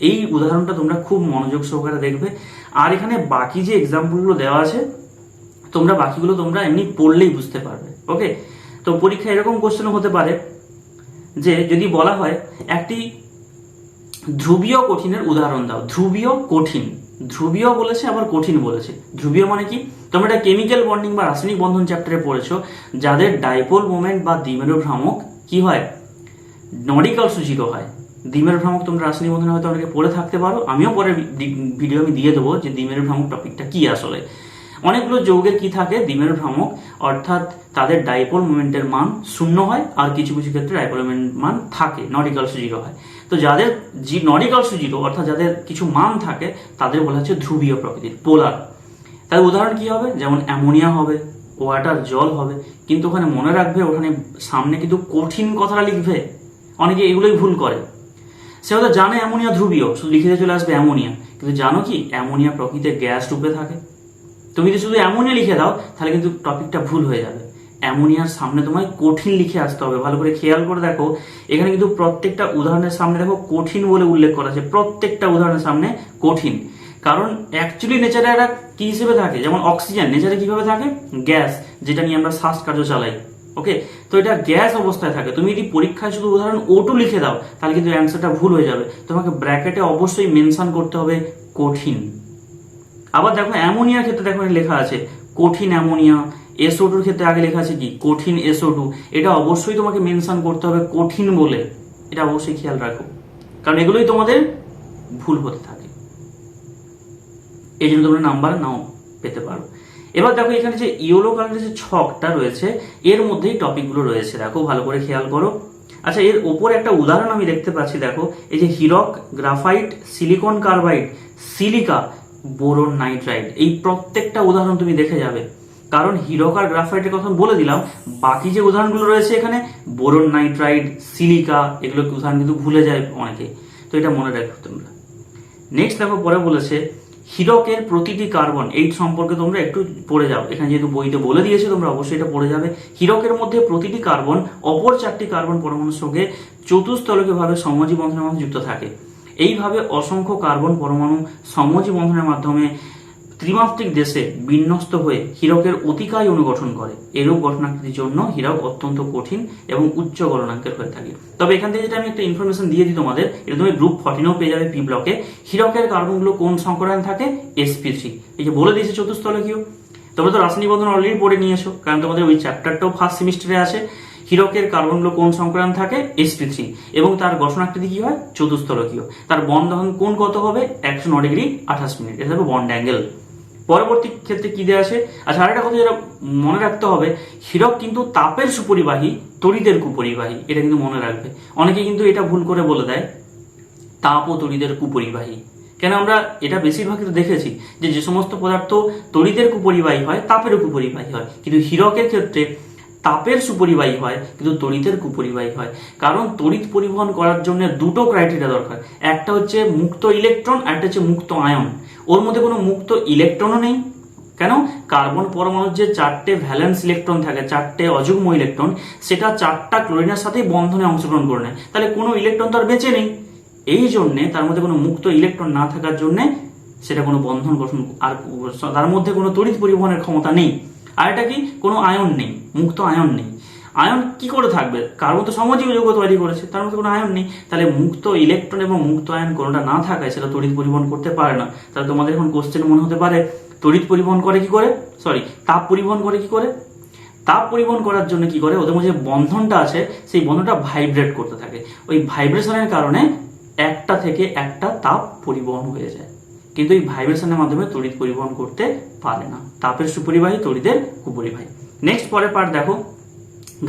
এই উদাহরণটা তোমরা খুব মনোযোগ সহকারে দেখবে। আর এখানে বাকি যে এক্সাম্পলগুলো দেওয়া আছে তোমরা বাকিগুলো তোমরা এমনি পড়লেই বুঝতে পারবে। ওকে, তো পরীক্ষা এরকম কোশ্চেনও হতে পারে যে যদি বলা হয় একটি ধ্রুবীয় কঠিনের উদাহরণ দাও। ধ্রুবীয় কঠিন, ধ্রুবীয় বলেছে আবার কঠিন বলেছে। ধ্রুবীয় মানে কি, তোমরা এটা কেমিক্যাল বন্ডিং বা রাসায়নিক বন্ধন চ্যাপ্টারে পড়েছো, যাদের ডাইপোল মোমেন্ট বা দ্বিমেরু ভ্রামক কি হয়, নডিকালস জিরো হয়। দ্বিমেরু ভ্রামক তোমরা রাসায়নিক বন্ধনে হয়তো অনেকে পড়ে থাকতে পারো, আমিও পরে ভিডিও আমি দিয়ে দেবো যে দ্বিমেরু ভ্রামক টপিকটা কি আসলে। অনেকগুলো যৌগের কি থাকে দ্বিমেরু ভ্রামক, অর্থাৎ তাদের ডাইপোল মোমেন্টের মান 0 হয়, আর কিছু কিছু ক্ষেত্রে ডাইপোল মোমেন্ট মান থাকে, নডিকালস জিরো হয়। তো যাদের নডিকালস জিরো অর্থাৎ যাদের কিছু মান থাকে তাদের বলা হচ্ছে ধ্রুবীয় প্রকৃতির, পোলার। তার উদাহরণ কি হবে, যেমন অ্যামোনিয়া হবে, ওয়াটার জল হবে। কিন্তু ওখানে মনে রাখবে, ওখানে সামনে কিন্তু কঠিন কথাটা লিখবে। অনেকে এগুলোই ভুল করে। সে হয়তো জানে অ্যামোনিয়া ধ্রুবীয়, শুধু লিখে চলে আসবে অ্যামোনিয়া, কিন্তু জানো কি অ্যামোনিয়া প্রকৃতিতে গ্যাস রূপে থাকে। তুমি যদি শুধু অ্যামোনিয়া লিখে দাও তাহলে কিন্তু টপিকটা ভুল হয়ে যাবে। অ্যামোনিয়ার সামনে তোমায় কঠিন লিখে আসতে হবে। ভালো করে খেয়াল করে দেখো, এখানে কিন্তু প্রত্যেকটা উদাহরণের সামনে দেখো কঠিন বলে উল্লেখ করা আছে, প্রত্যেকটা উদাহরণের সামনে কঠিন। কারণ অ্যাকচুয়ালি নেচারে এরা কি হিসেবে থাকে, যেমন অক্সিজেন নেচারে কিভাবে থাকে, গ্যাস, যেটা নিয়ে আমরা শ্বাস কার্য চালাই। ওকে, তো এটা গ্যাস অবস্থায় থাকে। তুমি যদি পরীক্ষায় শুধু উদাহরণ O2 লিখে দাও তাহলে কিন্তু অ্যান্সারটা ভুল হয়ে যাবে। তোমাকে ব্র্যাকেটে অবশ্যই মেনশন করতে হবে কঠিন। আবার দেখো অ্যামোনিয়ার ক্ষেত্রে দেখো লেখা আছে কঠিন অ্যামোনিয়া, SO2 ক্ষেত্রে আগে লেখা আছে কি কঠিন SO2। এটা অবশ্যই তোমাকে মেনশন করতে হবে কঠিন বলে, এটা অবশ্যই খেয়াল রাখো, কারণ এগুলোই তোমাদের ভুল হতে থাকে, এই জন্য তোমরা নাম্বার নাও পেতে পারো। এবার দেখো এখানে যে ইয়েলো কালারের যে ছকটা রয়েছে এর মধ্যেই টপিকগুলো রয়েছে, দেখো ভালো করে খেয়াল করো। আচ্ছা, এর ওপরে একটা উদাহরণ আমি দেখতে পাচ্ছি, দেখো এই যে হীরক, graphite, silicon carbide, silica, boron nitride, এই প্রত্যেকটা উদাহরণ তুমি দেখে যাবে। কারণ হীরক আর গ্রাফাইটের কথা বলে দিলাম, বাকি যে উদাহরণগুলো রয়েছে এখানে বোরন নাইট্রাইড, সিলিকা, এগুলো উদাহরণ কিন্তু ভুলে যায় অনেকে, তো এটা মনে রাখো তোমরা। নেক্সট দেখো পরে বলেছে হীরকের প্রতিটি কার্বন, এই সম্পর্কে তোমরা একটু পড়ে যাও, এখানে যেহেতু বইতে বলে দিয়েছে তোমরা অবশ্যই এটা পড়ে যাবে। হীরকের মধ্যে প্রতিটি কার্বন অপর 4টি কার্বন পরমাণুর সঙ্গে চতুস্তলকীয়ভাবে সমযোজী বন্ধনের মাধ্যমে যুক্ত থাকে। এইভাবে অসংখ্য কার্বন পরমাণু সমযোজী বন্ধনের মাধ্যমে ত্রিমাত্রিক দেশে বিন্যস্ত হয়ে হীরকের অতিকায় অনুগঠন করে। এরূপ গঠনাকৃতির জন্য হীরক অত্যন্ত কঠিন এবং উচ্চ গলনাঙ্কের হয়ে থাকে। তবে এখান থেকে যেটা আমি একটা ইনফরমেশন দিয়ে দিই তোমাদের, এটা তুমি গ্রুপ 14 পেয়ে যাবে পি ব্লকে। হীরকের কার্বনগুলো কোন সংকরায়ন থাকে, sp3। এই যে বলে দিয়েছে চতুস্তলকীয়, তোমরা তো রাসায়নিক বন্ধন অলরেডি পড়ে নিয়েছো, কারণ তোমাদের ওই চ্যাপ্টারটাও ফার্স্ট সেমিস্টারে আছে। হীরকের কার্বনগুলো কোন সংকরায়ন থাকে, sp3, এবং তার গঠনাকৃতি কি হয়, চতুস্তলকীয়। তার বন্ধন কোণ কত হবে, 109 ডিগ্রি 28 মিনিট, এটা হবে বন্ড অ্যাঙ্গেল। পরবর্তী ক্ষেত্রে কি দেওয়া আছে, আচ্ছা আরেকটা কথা যেটা মনে রাখতে হবে, হীরক কিন্তু তাপের সুপরিবাহী, তড়িতের কুপরিবাহী, এটা কিন্তু মনে রাখবে। অনেকে কিন্তু এটা ভুল করে বলে দেয় তাপ ও তড়িতের কুপরিবাহী। কেন আমরা এটা বেশিরভাগ দেখেছি যে সমস্ত পদার্থ তড়িতের কুপরিবাহী হয় তাপেরও কুপরিবাহী হয়, কিন্তু হীরকের ক্ষেত্রে তাপের সুপরিবাহী হয় কিন্তু তড়িতের কুপরিবাহী হয়। কারণ তড়িৎ পরিবহন করার জন্য দুটো ক্রাইটেরিয়া দরকার, একটা হচ্ছে মুক্ত ইলেকট্রন আর একটা হচ্ছে মুক্ত আয়ন। ওর মধ্যে কোনো মুক্ত ইলেকট্রনও নেই। কেন, কার্বন পরমাণুর যে 4টে ভ্যালেন্স ইলেকট্রন থাকে, 4টে অযুগ্ম ইলেকট্রন, সেটা 4টা ক্লোরিনের সাথেই বন্ধনে অংশগ্রহণ করে নেয়, তাহলে কোনো ইলেকট্রন তো আর বেঁচে নেই। এই জন্যে তার মধ্যে কোনো মুক্ত ইলেকট্রন না থাকার জন্যে সেটা কোনো বন্ধন গঠন, আর তার মধ্যে কোনো তড়িৎ পরিবহনের ক্ষমতা নেই। আর এটা কি, কোনো আয়ন নেই, মুক্ত আয়ন নেই। আয়ন কি করে থাকবে, কার্বন তো সমজীবী যৌগ তৈরি করেছে, তার মধ্যে কোনো আয়ন নেই। তাহলে মুক্ত ইলেকট্রন এবং মুক্ত আয়ন কোনোটা না থাকায় সেটা তড়িৎ পরিবহন করতে পারে না। তাহলে তোমাদের এখন কোশ্চেন মনে হতে পারে তড়িৎ পরিবহন করে কি করে, তাপ পরিবহন করে কি করে। তাপ পরিবহন করার জন্য কি করে, ওদের মধ্যে যে বন্ধনটা আছে সেই বন্ধনটা ভাইব্রেট করতে থাকে। ওই ভাইব্রেশনের কারণে একটা থেকে একটা তাপ পরিবহন হয়ে যায়, কিন্তু এই ভাইব্রেশনের মাধ্যমে তড়িৎ পরিবহন করতে পারে না। তাপের সুপরিবাহী, তড়িতের কুপরিবাহী। নেক্সট পরের পার্ট দেখো,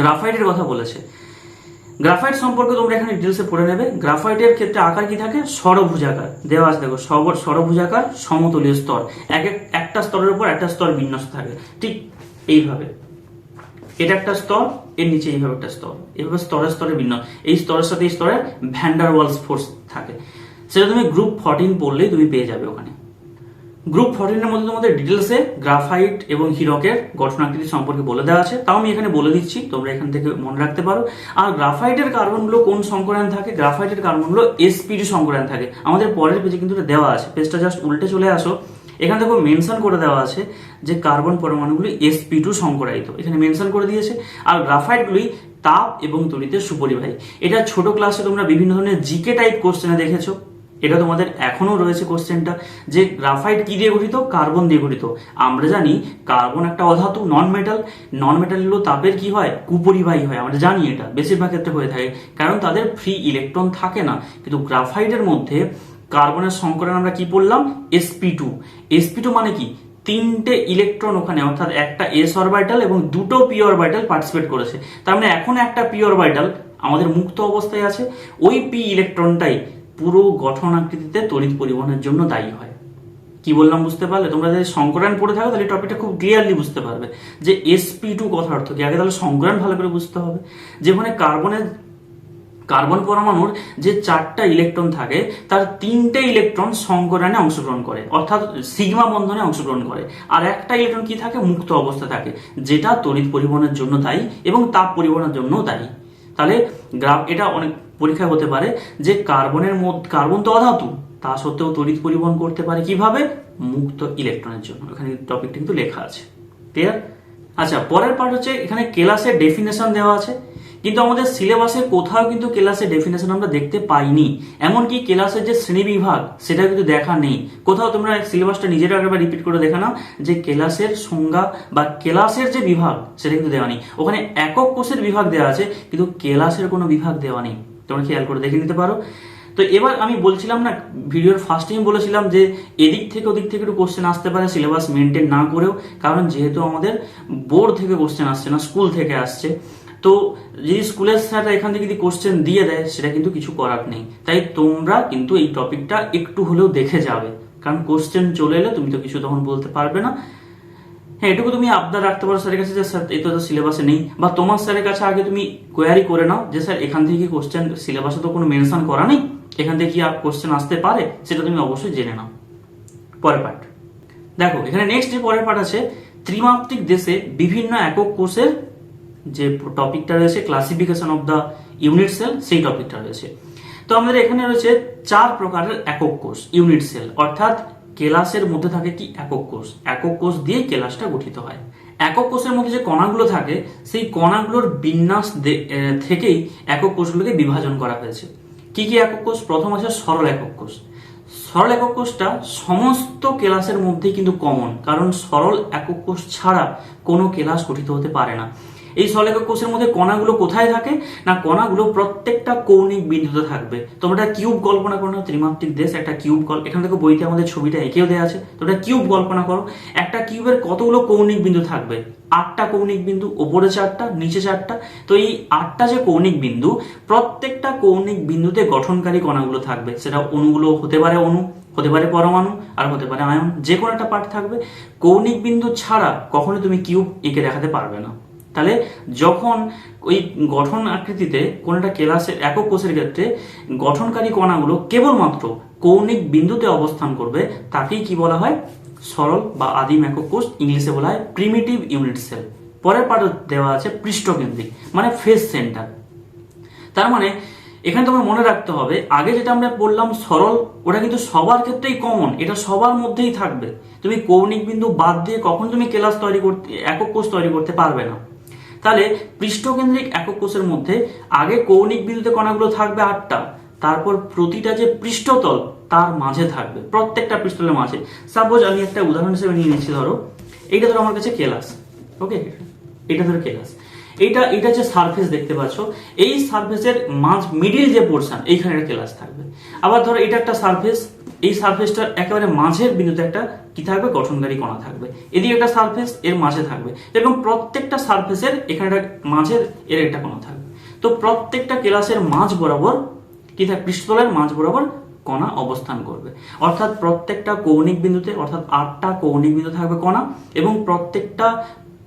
গ্রাফাইটের কথা বলেছে। গ্রাফাইট সম্পর্কে তোমরা এখানে ডিটেলসে পড়ে নেবে। গ্রাফাইটের ক্ষেত্রে আকার কি থাকে? ষড়ভুজাকার দেওয়া আছে, দেখো ষড়ভুজাকার সমতলীয় স্তর, একটা স্তরের উপর একটা স্তর বিন্যস্ত থাকে, ঠিক এইভাবে। এটা একটা স্তর, এর নিচে এইভাবে একটা স্তর, এইভাবে স্তরে স্তরে ভিন্ন। এই স্তরের সাথে এই স্তরের ভ্যান্ডার ওয়ালস ফোর্স থাকে, সেটা তুমি গ্রুপ 14 পড়লেই তুমি পেয়ে যাবে ওখানে। গ্রুপ 14 এর মধ্যে তোমাদের ডিটেলসে গ্রাফাইট এবং হীরকের গঠন আকৃতি সম্পর্কে বলে দেওয়া আছে, তাও আমি এখানে বলে দিচ্ছি, তোমরা এখান থেকে মনে রাখতে পারো। আর গ্রাফাইটের কার্বনগুলো কোন সংকরায়ন থাকে? গ্রাফাইটের কার্বনগুলো sp2 সংকরায়ন থাকে। আমাদের পরের পেজে কিন্তু এটা দেওয়া আছে, পেজটা জাস্ট উল্টে চলে আসো, এখানে দেখো মেনশন করে দেওয়া আছে যে কার্বন পরমাণুগুলি sp2 সংকরায়িত, এখানে মেনশন করে দিয়েছে। আর গ্রাফাইটগুলি তাপ এবং তড়িতের সুপরিবাহী। এটা ছোট ক্লাসে তোমরা বিভিন্ন ধরনের জিকে টাইপ কোশ্চেনে দেখেছো, এটা তোমাদের এখনো রয়েছে কোশ্চেনটা, যে গ্রাফাইট কি দিয়ে গঠিত? কার্বন দিয়ে গঠিত। আমরা জানি কার্বন একটা অধাতু, নন মেটাল। নন মেটালগুলো তাপের কি হয়? কুপরিবাহী হয়, আমরা জানি এটা বেশিরভাগ ক্ষেত্রে হয়ে থাকে, কারণ তাদের ফ্রি ইলেকট্রন থাকে না। কিন্তু গ্রাফাইটের মধ্যে কার্বনের সংকরায়ন আমরা কি বললাম? sp2। sp2 মানে কি? তিনটে ইলেকট্রন ওখানে, অর্থাৎ একটা s অরবিটাল এবং দুটো p অরবিটাল পার্টিসিপেট করেছে। তার মানে এখন একটা p অরবিটাল আমাদের মুক্ত অবস্থায় আছে, ওই p ইলেকট্রনটাই পুরো গঠন আকৃতিতে তড়িৎ পরিবহনের জন্য দায়ী হয়। কি বললাম বুঝতে পারলে? তোমরা যদি সংকরায়ন পড়ে থাকো তাহলে টপিকটা খুব ক্লিয়ারলি বুঝতে পারবে যে sp2 কথার অর্থ কি। আগে তাহলে সংকরায়ন ভালো করে বুঝতে হবে। যেখানে কার্বন পরমাণুর যে 4টা ইলেকট্রন থাকে, তার 3টে ইলেকট্রন সংকরায়নে অংশগ্রহণ করে, অর্থাৎ সিগমা বন্ধনে অংশগ্রহণ করে। আর একটা ইলেকট্রন কি থাকে? মুক্ত অবস্থা থাকে, যেটা তড়িৎ পরিবহনের জন্য দায়ী এবং তাপ পরিবহনের জন্য দায়ী। তাহলে এটা অনেক পরীক্ষা হতে পারে যে কার্বন তো অধাতু, তা সত্ত্বেও তড়িৎ পরিবহন করতে পারে কিভাবে? মুক্ত ইলেকট্রনের জন্য। এখানে টপিকটা কিন্তু লেখা আছে, ক্লিয়ার? আচ্ছা, পরের পার্ট হচ্ছে এখানে কেলাসের ডেফিনেশন দেওয়া আছে, কিন্তু আমাদের সিলেবাসে কোথাও কিন্তু কেলাসের ডেফিনেশন আমরা দেখতে পাইনি। এমনকি কেলাসের যে শ্রেণী বিভাগ সেটা কিন্তু দেখা নেই কোথাও। তোমরা সিলেবাসটা নিজেরা একবার রিপিট করে দেখে নাও যে কেলাসের সংজ্ঞা বা কেলাসের যে বিভাগ সেটা কিন্তু দেওয়া নেই। ওখানে একক কোষের বিভাগ দেওয়া আছে, কিন্তু কেলাসের কোনো বিভাগ দেওয়া নেই, তোমরা খেয়াল করে দেখে নিতে পারো। তো এবার আমি বলছিলাম না, ভিডিওর ফার্স্টেই বলেছিলাম যে এদিক থেকে ওদিক থেকে একটু কোশ্চেন আসতে পারে সিলেবাস মেনটেন না করেও, কারণ যেহেতু আমাদের বোর্ড থেকে কোশ্চেন আসছে না, স্কুল থেকে আসছে। তো যদি স্কুলের স্যাররা এখান থেকে যদি কোশ্চেন দিয়ে দেয় সেটা কিন্তু কিছু করার নেই। তাই তোমরা কিন্তু এই টপিকটা একটু হলেও দেখে যাবে, কারণ কোশ্চেন চলে এলে তুমি তো কিছু তখন বলতে পারবে না। হ্যাঁ, এটুকু তুমি আবদার রাখতে পারো স্যারের কাছে যে স্যার এই তো সিলেবাসে নেই, বা তোমার স্যারের কাছে আগে তুমি কোয়ারি করে নাও যে স্যার এখান থেকে কি কোশ্চেন, সিলেবাসে তো কোনো মেনশন করা নেই, এখান থেকে কি কোশ্চেন আসতে পারে, সেটা তুমি অবশ্যই জেনে নাও। পরের পার্ট দেখো, এখানে নেক্সট যে পরের পার্ট আছে, ত্রিমাত্রিক দেশে বিভিন্ন একক কোষের যে টপিকটা রয়েছে, classification of the unit cell, সেই টপিকটা রয়েছে। তো আমাদের এখানে রয়েছে 4 প্রকারের একক কোষ, ইউনিট সেল, অর্থাৎ কেলাসের মধ্যে থাকে কি? একক কোষ। একক কোষ দিয়ে কেলাসটা গঠিত হয়। একক কোষের মধ্যে যে কণাগুলো থাকে, সেই কণাগুলোর বিন্যাস থেকেই একক কোষগুলোকে বিভাজন করা হয়েছে। কি কি একক কোষ? প্রথম আছে সরল একক কোষ। সরল একক কোষটা সমস্ত কেলাসের মধ্যেই কিন্তু কমন, কারণ সরল একক কোষ ছাড়া কোনো কেলাস গঠিত হতে পারে না। এই সরল একক কোষের মধ্যে কণাগুলো কোথায় থাকে না? কণাগুলো প্রত্যেকটা কৌণিক বিন্দুতে থাকবে। তোমরা একটা কিউব কল্পনা করো না, ত্রিমাত্রিক দেশ একটা কিউব এখানে দেখো বইতে আমাদের ছবিটা এঁকেও দেওয়া আছে। তোমরা কিউব কল্পনা করো, একটা কিউবের কতগুলো কৌণিক বিন্দু থাকবে? 8টা কৌণিক বিন্দু, ওপরে 4টা, নিচে 4টা। তো এই 8টা যে কৌণিক বিন্দু, প্রত্যেকটা কৌণিক বিন্দুতে গঠনকারী কণাগুলো থাকবে। সেটা অণুগুলো হতে পারে, হতে পারে পরমাণু, আর হতে পারে আয়ন, যে কোনো একটা পার্ট থাকবে। কৌণিক বিন্দু ছাড়া কখনোই তুমি কিউব এঁকে দেখাতে পারবে না। তাহলে যখন ওই গঠন আকৃতিতে কোন একটা কেলাসের একক কোষের ক্ষেত্রে গঠনকারী কণাগুলো কেবলমাত্র কৌণিক বিন্দুতে অবস্থান করবে, তাকেই কি বলা হয়? সরল বা আদিম একক কোষ, ইংলিশে বলা হয় প্রিমিটিভ ইউনিট সেল। পরের পার্ট দেওয়া আছে পৃষ্ঠকেন্দ্রিক, মানে ফেস সেন্টার। তার মানে এখানে তোমার মনে রাখতে হবে, আগে যেটা আমরা বললাম সরল, ওটা কিন্তু সবার ক্ষেত্রেই কমন, এটা সবার মধ্যেই থাকবে। তুমি কৌণিক বিন্দু বাদ দিয়ে কখন তুমি কেলাস তৈরি করতে, একক কোষ তৈরি করতে পারবে না। তাহলে পৃষ্ঠকেন্দ্রিক একক কোষের মধ্যে আগে কৌণিক বিন্দুতে কণাগুলো থাকবে 8টা, তারপর প্রতিটা যে পৃষ্ঠতল তার মাঝে থাকবে, প্রত্যেকটা পৃষ্ঠতলের মাঝে। সাপোজ আমি একটা উদাহরণ হিসেবে নিয়ে নিচ্ছি, ধরো এইটা ধরো আমার কাছে কেলাস, ওকে, এটা ধরো কেলাস। এটা যে সারফেস দেখতে পাচ্ছ, এই সারফেসের মিডিল যে পোর্শন, এইখানে একটা কেলাস থাকবে। আবার ধরো এটা একটা সারফেস, এই সারফেসটার একেবারে মাঝের বিন্দুতে একটা কি থাকবে, গঠনকারী কণা থাকবে। এদিকে একটা সারফেস, এর মাঝে থাকবে। এরকম প্রত্যেকটা সারফেসের এখানে একটা মাঝের এর একটা কণা থাকবে। তো প্রত্যেকটা কেলাসের মাঝ বরাবর কি থাকবে, পৃষ্ঠতলের মাঝ বরাবর কণা অবস্থান করবে। অর্থাৎ প্রত্যেকটা কৌণিক বিন্দুতে, অর্থাৎ 8টা কৌণিক বিন্দু থাকবে কণা, এবং প্রত্যেকটা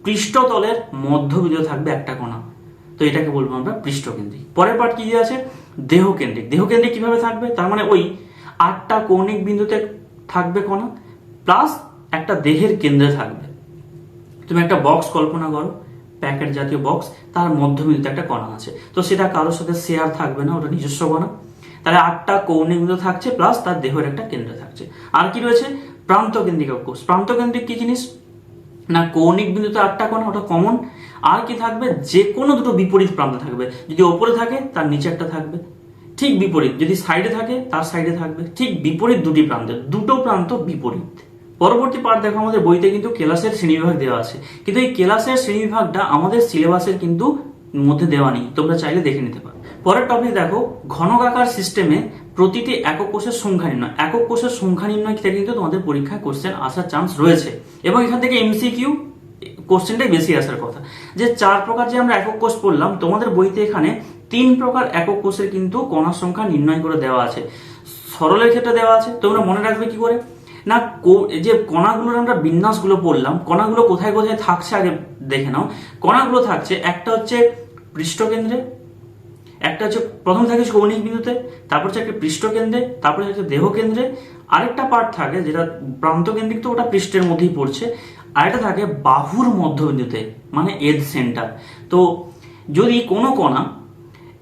পৃষ্ঠতলের মধ্যবিন্দুতে থাকবে একটা কণা। তো এটাকে বলবো আমরা পৃষ্ঠকেন্দ্রিক। পরের পার্ট কি আছে, দেহকেন্দ্রিক। দেহকেন্দ্রিক কিভাবে থাকবে, তার মানে ওই 8টা কৌণিক বিন্দুতে থাকবে কণা, প্লাস একটা দেহের কেন্দ্রে থাকবে। তুমি একটা বক্স কল্পনা করো, প্যাকেট জাতীয় বক্স, তার মধ্যবিন্দুতে একটা কণা আছে। তো সেটা কারোর সাথে শেয়ার থাকবে না, ওটা নিজস্ব কণা। তাহলে 8টা কৌণিক বিন্দু থাকছে, প্লাস তার দেহের একটা কেন্দ্র থাকছে। আর কি রয়েছে, প্রান্তকেন্দ্রিক কোষ। প্রান্তকেন্দ্রিক কি জিনিস না, কৌণিক বিন্দুতে 8টা কণা, ওটা কমন। আর কি থাকবে, যে কোনো দুটো বিপরীত প্রান্ত থাকবে। যদি ওপরে থাকে তার নিচে একটা থাকবে, ঠিক বিপরীত। যদি সাইডে থাকে তার সাইডে থাকবে, ঠিক বিপরীত দুটি প্রান্তের, দুটো প্রান্ত বিপরীত। পরবর্তী পার্ট দেখো, আমাদের বইতে কিন্তু কেলাসের শ্রেণীবিভাগ দেওয়া আছে, কিন্তু এই কেলাসের শ্রেণীবিভাগটা আমাদের সিলেবাসের কিন্তু মধ্যে দেওয়া নেই, তোমরা চাইলে দেখে নিতে পারো। পরের টপিক দেখো, ঘনকাকার সিস্টেমে প্রতিটি একক কোষের সংখ্যা নির্ণয়। একক কোষের সংখ্যা নির্ণয় থেকে কিন্তু তোমাদের পরীক্ষায় কোশ্চেন আসার চান্স রয়েছে, এবং এখান থেকে এমসিকিউ কোশ্চেনটাই বেশি আসার কথা। যে 4 প্রকার যে আমরা একক কোষ পড়লাম, তোমাদের বইতে এখানে 3 প্রকার একক কোষের কিন্তু কণার সংখ্যা নির্ণয় করে দেওয়া আছে। সরলের ক্ষেত্রে দেওয়া আছে, তোমরা মনে রাখবে কি করে না, যে কণাগুলোর আমরা বিন্যাসগুলো পড়লাম, কণাগুলো কোথায় কোথায় থাকছে আগে দেখে নাও। কণাগুলো থাকছে, একটা হচ্ছে পৃষ্ঠকেন্দ্রে, একটা হচ্ছে প্রথম থাকে কৌণিক বিন্দুতে, তারপর হচ্ছে একটা পৃষ্ঠকেন্দ্রে, তারপরে হচ্ছে দেহকেন্দ্রে। আরেকটা পার্ট থাকে যেটা প্রান্তকেন্দ্রিক, তো ওটা পৃষ্ঠের মধ্যেই পড়ছে। আরেকটা থাকে বাহুর মধ্যবিন্দুতে, মানে এজ সেন্টার। তো যদি কোনো কণা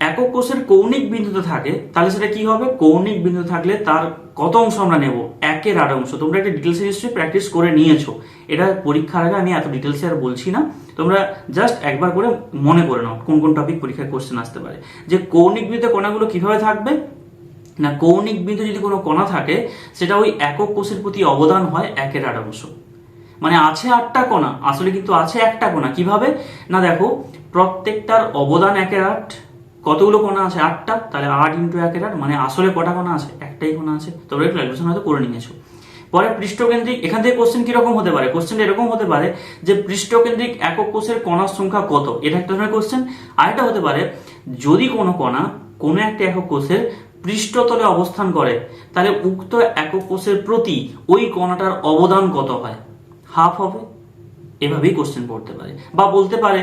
একক কোষের কৌণিক বিন্দুতে থাকে, তাহলে সেটা কি হবে, কৌণিক বিন্দু থাকলে তার কত অংশ আমরা নেব, 1/8 অংশ। তোমরা একটা ডিটেলসে নিশ্চয়ই প্র্যাকটিস করে নিয়েছো, এটা পরীক্ষার আগে আমি এত ডিটেলসে আর বলছি না, তোমরা জাস্ট একবার করে মনে করে নাও কোন কোন টপিক পরীক্ষায় কোশ্চেন আসতে পারে। যে কৌণিক বিন্দুতে কণাগুলো কিভাবে থাকবে না, কৌণিক বিন্দু যদি কোনো কণা থাকে, সেটা ওই একক কোষের প্রতি অবদান হয় 1/8 অংশ। মানে আছে 8টা কণা, আসলে কিন্তু আছে একটা কণা। কিভাবে না, দেখো প্রত্যেকটার অবদান 1/8। কতগুলো কণা আছে, 8টা, তাহলে 8 × 1/8, মানে আসলে কটা কণা আছে, একটাই কণা আছে। তোমরা ক্যালকুলেশন হয়তো করে নিয়েছো। পরে পৃষ্ঠকেন্দ্রিক, এখান থেকে কোশ্চেন কিরকম হতে পারে, কোশ্চেনটা এরকম হতে পারে যে পৃষ্ঠকেন্দ্রিক একক কোষের কণার সংখ্যা কত, এটা একটা ধরনের কোশ্চেন। আরেকটা হতে পারে, যদি কোনো কণা কোনো একটা একক কোষের পৃষ্ঠতলে অবস্থান করে, তাহলে উক্ত একক কোষের প্রতি ওই কণাটার অবদান কত হয়, হাফ হবে। এভাবেই কোশ্চেন পড়তে পারে। বা বলতে পারে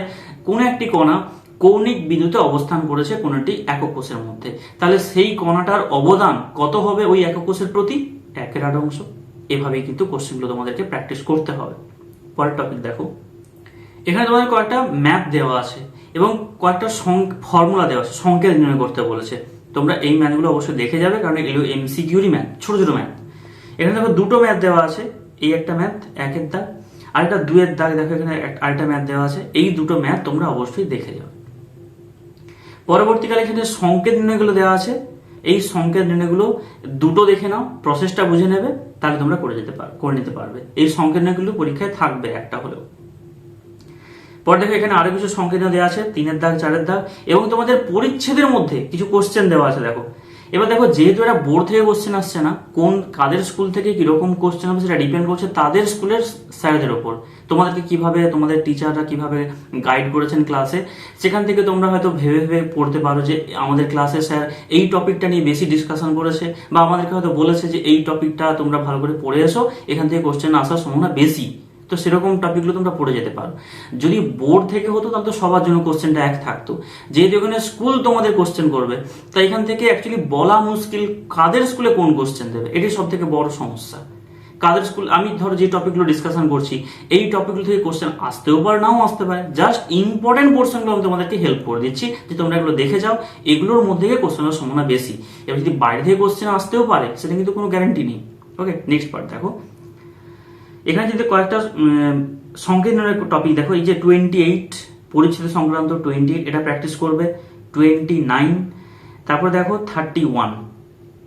কোনো একটি কণা কৌণিক বিন্দুতে অবস্থান করেছে কোনো একটি একক কোষের মধ্যে, তাহলে সেই কণাটার অবদান কত হবে ওই একক কোষের প্রতি, 1/8 অংশ। এভাবেই কিন্তু কোশ্চেনগুলো তোমাদেরকে প্র্যাকটিস করতে হবে। পরের টপিক দেখো, এখানে তোমাদের কয়েকটা ম্যাথ দেওয়া আছে এবং কয়েকটা ফর্মুলা দেওয়া আছে, সংকেত নির্ণয় করতে বলেছে। তোমরা এই ম্যাথগুলো অবশ্যই দেখে যাবে, কারণ এগুলো এমসিকিউরই ম্যাথ, ছোট ছোট ম্যাথ। এখানে দেখো দুটো ম্যাথ দেওয়া আছে, এই একটা ম্যাথ 1-এর দাগ, আরেকটা 2-এর দাগ। দেখো এখানে আরেকটা ম্যাথ দেওয়া আছে, এই দুটো ম্যাথ তোমরা অবশ্যই দেখে যাবে। পরবর্তীকালে এখানে সংকেত নির্ণয়গুলো দেওয়া আছে, এই সংকেত নির্ণয়গুলো দুটো দেখে নাও, প্রসেসটা বুঝে নেবে, তাহলে তোমরা করে নিতে পারবে। এই সংকেত নির্ণয়গুলো পরীক্ষায় থাকবে একটা হলেও। পরে দেখো এখানে আরো কিছু সংকেত দেওয়া আছে, 3-এর দাগ, 4-এর দাগ, এবং তোমাদের পরিচ্ছেদের মধ্যে কিছু কোশ্চেন দেওয়া আছে। দেখো এবার দেখো, যেহেতু এটা বোর্ড থেকে কোশ্চেন আসছে না, কাদের স্কুল থেকে কিরকম কোশ্চেন হবে সেটা ডিপেন্ড করছে তাদের স্কুলের স্যারদের ওপর। তোমাদেরকে কিভাবে, তোমাদের টিচাররা কিভাবে গাইড করেছেন ক্লাসে, সেখান থেকে তোমরা হয়তো ভেবে ভেবে পড়তে পারো যে আমাদের ক্লাসে স্যার এই টপিকটা নিয়ে বেশি ডিসকাশন করেছে, বা আমাদেরকে হয়তো বলেছে যে এই টপিকটা তোমরা ভালো করে পড়ে এসো, এখান থেকে কোশ্চেন আসার সম্ভাবনা বেশি। তো সেরকম টপিকগুলো তোমরা পড়ে যেতে পারো। যদি বোর্ড থেকে হতো তাহলে তো সবার জন্য কোশ্চেনটা এক থাকতো। যেহেতু এখানে স্কুল তোমাদের কোশ্চেন করবে, তাই এখান থেকে অ্যাকচুয়ালি বলা মুশকিল কাদের স্কুলে কোন কোশ্চেন দেবে, এটি সব থেকে বড় সমস্যা। কাদের স্কুল, আমি ধরো যে টপিকগুলো ডিসকাশন করছি, এই টপিকগুলো থেকে কোশ্চেন আসতেও পারে, নাও আসতে পারে। জাস্ট ইম্পর্টেন্ট পোর্শনগুলো আমি তোমাদেরকে হেল্প করে দিচ্ছি, যে তোমরা এগুলো দেখে যাও, এগুলোর মধ্যে থেকে কোশ্চেনের সম্ভাবনা বেশি। এবার যদি বাইরে থেকে কোশ্চেন আসতেও পারে, সেটা কিন্তু কোনো গ্যারান্টি নেই। ওকে, নেক্সট পার্ট দেখো, এখানে যদি কয়েকটা সংকেত নির্ণয়ের টপিক দেখো, এই যে 28 পরিচ্ছেদ সংক্রান্ত 28, এটা প্র্যাকটিস করবে। 29, তারপর দেখো 31,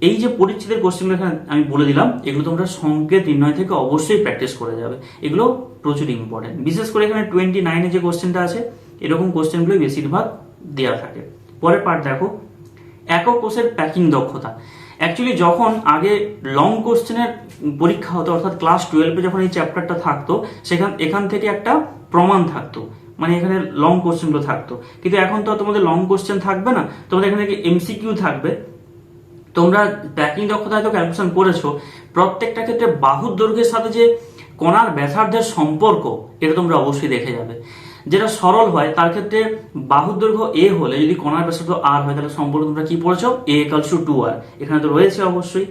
এই যে পরিচ্ছেদের কোশ্চেনগুলো এখানে আমি বলে দিলাম, এগুলো তোমরা সংকেত নির্ণয় থেকে অবশ্যই প্র্যাকটিস করে যাবে। এগুলো প্রচুর ইম্পর্টেন্ট। বিশেষ করে এখানে 29-এ যে কোশ্চেনটা আছে, এরকম কোশ্চেনগুলোই বেশিরভাগ দেওয়া থাকে। পরের পার্ট দেখো, একক কোষের প্যাকিং দক্ষতা। অ্যাকচুয়ালি যখন আগে লং কোশ্চেনের পরীক্ষা হতো, অর্থাৎ ক্লাস 12-এ যখন এই চ্যাপ্টারটা থাকতো, এখান থেকে একটা প্রমাণ থাকতো, মানে এখানে লং কোশ্চেনগুলো থাকতো। কিন্তু এখন তো তোমাদের লং কোশ্চেন থাকবে না, তোমাদের এখানে এমসিকিউ থাকবে। তোমরা প্যাকিং দক্ষতা হয়তো ক্যালকুলেশন করেছো, প্রত্যেকটা ক্ষেত্রে বাহুর দৈর্ঘ্যের সাথে যে কণার ব্যাসার্ধের সম্পর্ক, এটা তোমরা অবশ্যই দেখে যাবে। যেটা সরল হয় তার ক্ষেত্রে বাহুর দৈর্ঘ্য এ হলে যদি কণার ব্যাসার্ধ আর হয়, তাহলে সম্পর্ক তোমরা কি পড়েছো, a = 2r, এখানে তো রয়েছে অবশ্যই।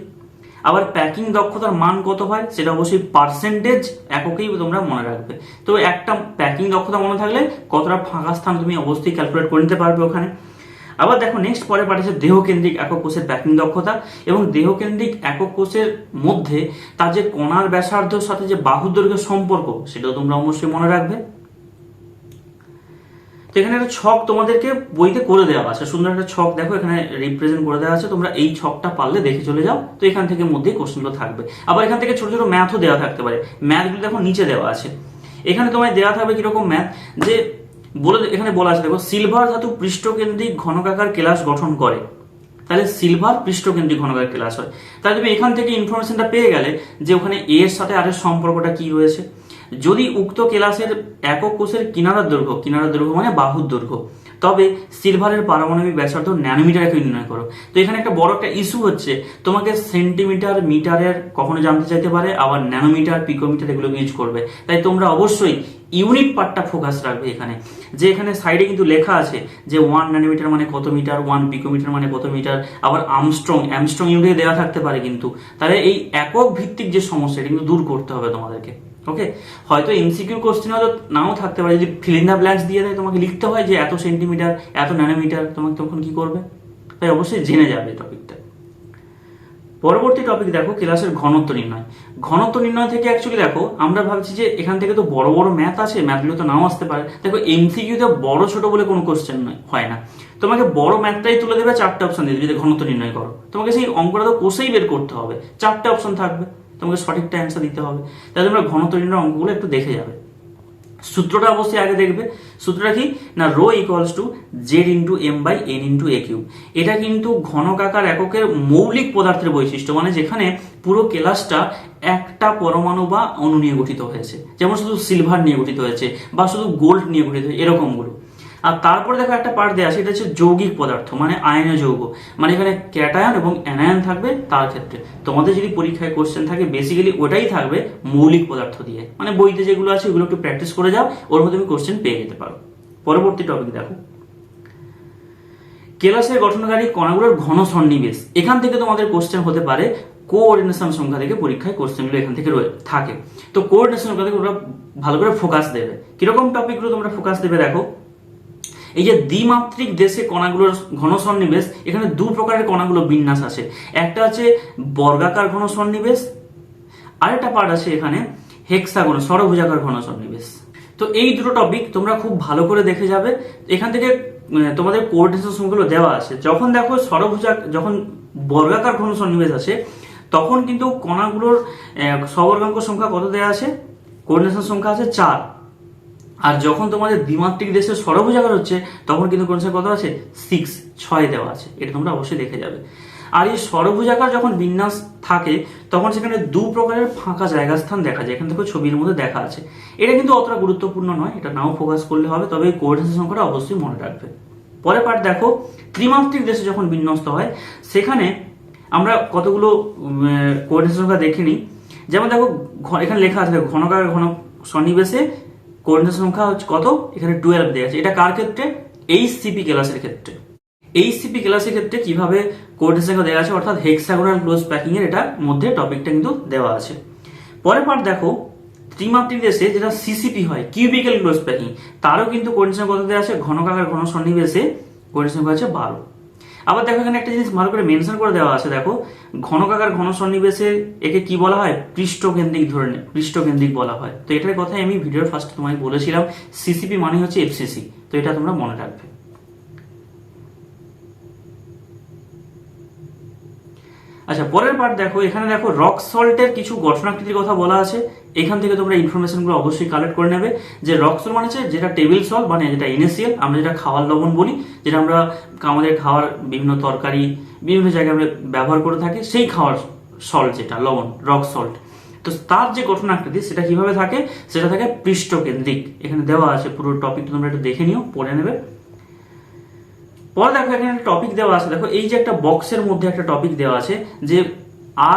আবার প্যাকিং দক্ষতার মান কত হয় সেটা অবশ্যই পার্সেন্টেজ এককেই তোমরা মনে রাখবে। তো একটা প্যাকিং দক্ষতা মনে থাকলে কতটা ফাঁকা স্থান তুমি অবশ্যই ক্যালকুলেট করে নিতে পারবে ওখানে। আবার দেখো নেক্সট পরে পাঠিয়েছে দেহকেন্দ্রিক একক কোষের প্যাকিং দক্ষতা, এবং দেহকেন্দ্রিক একক কোষের মধ্যে তার যে কণার ব্যাসার্ধের সাথে যে বাহুর দৈর্ঘ্যের সম্পর্ক, সেটাও তোমরা অবশ্যই মনে রাখবে। তো এখানে একটা ছক তোমাদেরকে বইতে করে দেওয়া আছে, সুন্দর একটা ছক দেখো এখানে রিপ্রেজেন্ট করে দেওয়া আছে, তোমরা এই ছকটা পারলে দেখে চলে যাও। তো এখান থেকে মধ্যেই কোশ্চেনগুলো থাকবে। আবার এখান থেকে ছোট ছোট ম্যাথও দেওয়া থাকতে পারে, ম্যাথগুলো দেখো নিচে দেওয়া আছে। এখানে তোমায় দেওয়া থাকবে কিরকম ম্যাথ, যে এখানে বলা আছে দেখো, সিলভার ধাতু পৃষ্ঠকেন্দ্রিক ঘনকাকার কেলাস গঠন করে, তাহলে সিলভার পৃষ্ঠকেন্দ্রিক ঘনকাকার কেলাস হয়। তাহলে তুমি এখান থেকে ইনফরমেশনটা পেয়ে গেলে যে ওখানে এ এর সাথে আর এর সম্পর্কটা কি রয়েছে। যদি উক্ত কেলাসের একক কোষের কিনারার দৈর্ঘ্য মানে বাহুর দৈর্ঘ্য, তবে সিলভারের পারমাণবিক ব্যাসার্ধ ন্যানোমিটারে নির্ণয় করো। তো এখানে একটা বড় একটা ইস্যু হচ্ছে, তোমাকে সেন্টিমিটার মিটারের কখনো জানতে চাইতে পারে, আবার ন্যানোমিটার পিকোমিটার এগুলো ইউজ করবে। তাই তোমরা অবশ্যই ইউনিট পার্টটা ফোকাস রাখবে এখানে, যে এখানে সাইডে কিন্তু লেখা আছে যে 1 ন্যানোমিটার মানে কত মিটার, 1 পিকোমিটার মানে কত মিটার, আবার অ্যামস্ট্রং ইউনিটে দেওয়া থাকতে পারে কিন্তু। তাহলে এই একক ভিত্তিক যে সমস্যা, এটা কিন্তু দূর করতে হবে তোমাদেরকে। ওকে, হয়তো এমসিকিউ কোশ্চেন হয়তো নাও থাকতে পারে, যদি ফিল ইন দ্য ব্ল্যাঙ্কস দিয়ে দেয়, তোমাকে লিখতে হয় যে এত সেন্টিমিটার এত ন্যানোমিটার, তোমাকে তখন কি করবে, তাই অবশ্যই জেনে যাবে টপিকটা। পরবর্তী টপিক দেখো, কেলাসের ঘনত্ব নির্ণয়। ঘনত্ব নির্ণয় থেকে অ্যাকচুয়ালি দেখো, আমরা ভাবছি যে এখান থেকে তো বড় বড় ম্যাথ আছে, ম্যাথগুলো তো নাও আসতে পারে। দেখো এমসিকিউতে বড় ছোট বলে কোনো কোশ্চেন হয় না, তোমাকে বড় ম্যাথটাই তুলে দেবে, 4টে অপশন দিয়ে দেবে যে ঘনত্ব নির্ণয় করো। তোমাকে সেই অঙ্কটা তো কোষেই বের করতে হবে, 4টে অপশন থাকবে, তোমাকে সঠিকটা অ্যান্সার দিতে হবে। তাই তোমরা ঘনত্ব নির্ণয় অঙ্কগুলো একটু দেখে যাবে। সূত্রটা অবশ্যই আগে দেখবে। সূত্রটা কি না, ρ = z/m/n/a³। এটা কিন্তু ঘনকাকার এককের মৌলিক পদার্থের বৈশিষ্ট্য, মানে যেখানে পুরো কেলাসটা একটা পরমাণু বা অণু নিয়ে গঠিত হয়েছে, যেমন শুধু সিলভার নিয়ে গঠিত হয়েছে বা শুধু গোল্ড নিয়ে গঠিত হয়েছে, এরকমগুলো। আর তারপরে দেখো একটা পার্ট দেওয়া আছে, এটা হচ্ছে যৌগিক পদার্থ, মানে আয়নীয় যৌগ, মানে এখানে ক্যাটায়ন এবং অ্যানায়ন থাকবে। তার ক্ষেত্রে তোমাদের যদি পরীক্ষায় কোশ্চেন থাকে, বেসিক্যালি ওটাই থাকবে মৌলিক পদার্থ দিয়ে, মানে বইতে যেগুলো আছে ওগুলো একটু প্র্যাকটিস করে যাও, ওর মধ্যে তুমি কোশ্চেন পেয়ে যেতে পারো। পরবর্তী টপিক দেখো, কেলাসের গঠনকারী কণাগুলোর ঘন সন্নিবেশ। এখান থেকে তোমাদের কোশ্চেন হতে পারে, কোঅর্ডিনেশন সংখ্যা থেকে পরীক্ষায় কোশ্চেনগুলো এখান থেকে থাকে। তো কোঅর্ডিনেশন সংখ্যা থেকে ওরা ভালো করে ফোকাস দেবে। কিরকম টপিকগুলো তোমরা ফোকাস দেবে দেখো, এই যে দ্বিমাত্রিক দেশে কণাগুলোর ঘন সন্নিবেশ, এখানে দু প্রকারের কণাগুলো বিন্যাস আছে। একটা আছে বর্গাকার ঘন সন্নিবেশ, আরেকটা পার্ট আছে এখানে হেক্সাগন ষড়ভুজাকার ঘন সন্নিবেশ। তো এই দুটো টপিক তোমরা খুব ভালো করে দেখে যাবে। এখান থেকে তোমাদের কোঅর্ডিনেশন সংখ্যাগুলো দেওয়া আছে। যখন দেখো যখন বর্গাকার ঘন সন্নিবেশ আছে, তখন কিন্তু কণাগুলোর সবর্গাঙ্ক সংখ্যা কত দেওয়া আছে, কোঅর্ডিনেশন সংখ্যা আছে 4। আর যখন তোমাদের দ্বিমাত্রিক দেশের ষড়ভুজাকার হচ্ছে, তখন কিন্তু কোঅর্ডিনেশন কত আছে, 6 দেওয়া আছে। এটা তোমরা অবশ্যই দেখে যাবে। আর এই ষড়ভুজাকার যখন বিন্যাস থাকে, তখন সেখানে দু প্রকারের ফাঁকা জায়গা স্থান দেখা যায়, এখান থেকে ছবির মধ্যে দেখা আছে। এটা কিন্তু অতটা গুরুত্বপূর্ণ নয়, এটা নাও ফোকাস করলে হবে, তবে এই কোঅর্ডিনেশন সংখ্যাটা অবশ্যই মনে রাখবে। পরে পার্ট দেখো, ত্রিমাত্রিক দেশে যখন বিন্যস্ত হয়, সেখানে আমরা কতগুলো কোঅর্ডিনেশন সংখ্যা দেখে নিই। যেমন দেখো এখানে লেখা আছে ঘনকাকার ঘন সন্নিবেশে কোঅর্ডিনেশন সংখ্যা হচ্ছে কত, এখানে 12 দেওয়া আছে। এটা কার ক্ষেত্রে, HCP ক্লাসের ক্ষেত্রে। HCP ক্লাসের ক্ষেত্রে কিভাবে কোঅর্ডিনেশন সংখ্যা দেওয়া আছে, অর্থাৎ হেক্সাগোনাল ক্লোজ প্যাকিং এর এটা মধ্যে টপিকটা কিন্তু দেওয়া আছে। পরের পার্ট দেখো, ত্রিমাত্রিক দেশে যেটা CCP হয়, কিউবিক্যাল ক্লোজ প্যাকিং, তারও কিন্তু কোঅর্ডিনেশন কত দেওয়া আছে, ঘনকাকার ঘন সন্নিবেশে কোঅর্ডিনেশন সংখ্যা আছে 12। আবার দেখো এখানে একটা জিনিস ভালো করে মেনশন করে দেওয়া আছে, দেখো ঘনকাকার ঘন সন্নিবেশে একে কি বলা হয়, পৃষ্ঠকেন্দ্রিক বলা হয়। তো এটার কথাই আমি ভিডিওর ফার্স্ট তোমায় বলেছিলাম, CCP মানে হচ্ছে FCC। তো এটা তোমরা মনে রাখবে। আচ্ছা, পরের পার্ট দেখো, এখানে দেখো রক সল্টের কিছু গঠনাকৃতির কথা বলা আছে। এখান থেকে তোমরা ইনফরমেশনগুলো অবশ্যই কালেক্ট করে নেবে যে রক সল্ট মানে হচ্ছে যেটা টেবিল সল্ট, মানে যেটা NaCl, আমরা যেটা খাওয়ার লবণ বলি, যেটা আমরা আমাদের খাওয়ার বিভিন্ন তরকারি বিভিন্ন জায়গায় আমরা ব্যবহার করে থাকি, সেই খাওয়ার সল্ট যেটা লবণ, রক সল্ট। তো তার যে গঠনাকৃতি সেটা কিভাবে থাকে, সেটা থাকে পৃষ্ঠকেন্দ্রিক। এখানে দেওয়া আছে, পুরো টপিকটা তোমরা একটু দেখে নিও, পড়ে নেবে। পরে দেখো এখানে একটা টপিক দেওয়া আছে, দেখো এই যে একটা বক্সের মধ্যে একটা টপিক দেওয়া আছে যে